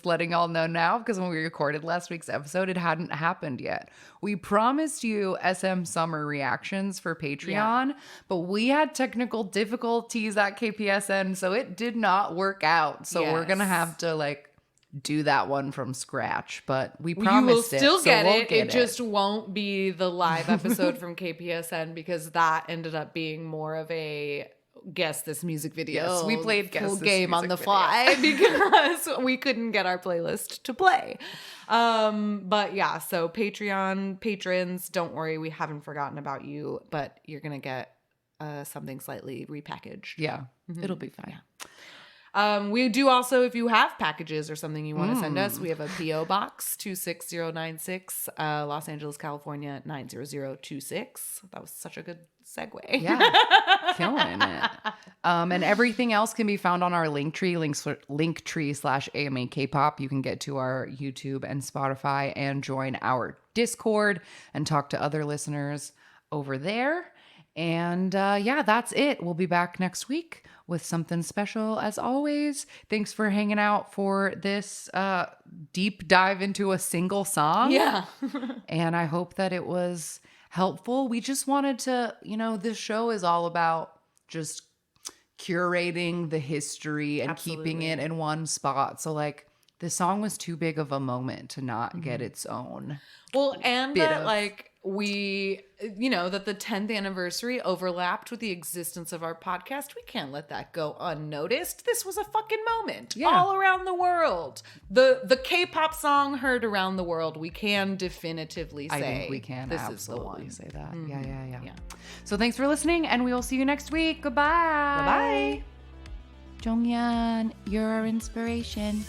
letting all know now, because when we recorded last week's episode, it hadn't happened yet. We promised you SM summer reactions for Patreon, but we had technical difficulties at KPSN, so it did not work out. So we're gonna have to do that one from scratch, but we promised you will still get we'll it. It just won't be the live episode from KPSN because that ended up being more of a guess this music video. Yes, we played guess this game on music the fly because we couldn't get our playlist to play. But yeah, so Patreon patrons, don't worry, we haven't forgotten about you, but you're gonna get something slightly repackaged. Yeah, it'll be fine. Yeah. We do also, if you have packages or something you want to send us, we have a P.O. Box 26096, Los Angeles, California 90026. That was such a good segue. Yeah, killing it. And everything else can be found on our linktree/AMAKpop. You can get to our YouTube and Spotify and join our Discord and talk to other listeners over there. And yeah, that's it. We'll be back next week with something special as always. Thanks for hanging out for this deep dive into a single song. Yeah. And I hope that it was helpful. We just wanted to, this show is all about just curating the history and keeping it in one spot. So the song was too big of a moment to not get its own. Well, and that that the 10th anniversary overlapped with the existence of our podcast. We can't let that go unnoticed. This was a fucking moment all around the world. The K-pop song heard around the world. We can definitively say I think we can this absolutely is the one. say that. Mm-hmm. Yeah. So thanks for listening, and we will see you next week. Goodbye. Bye-bye. Jonghyun, you're our inspiration.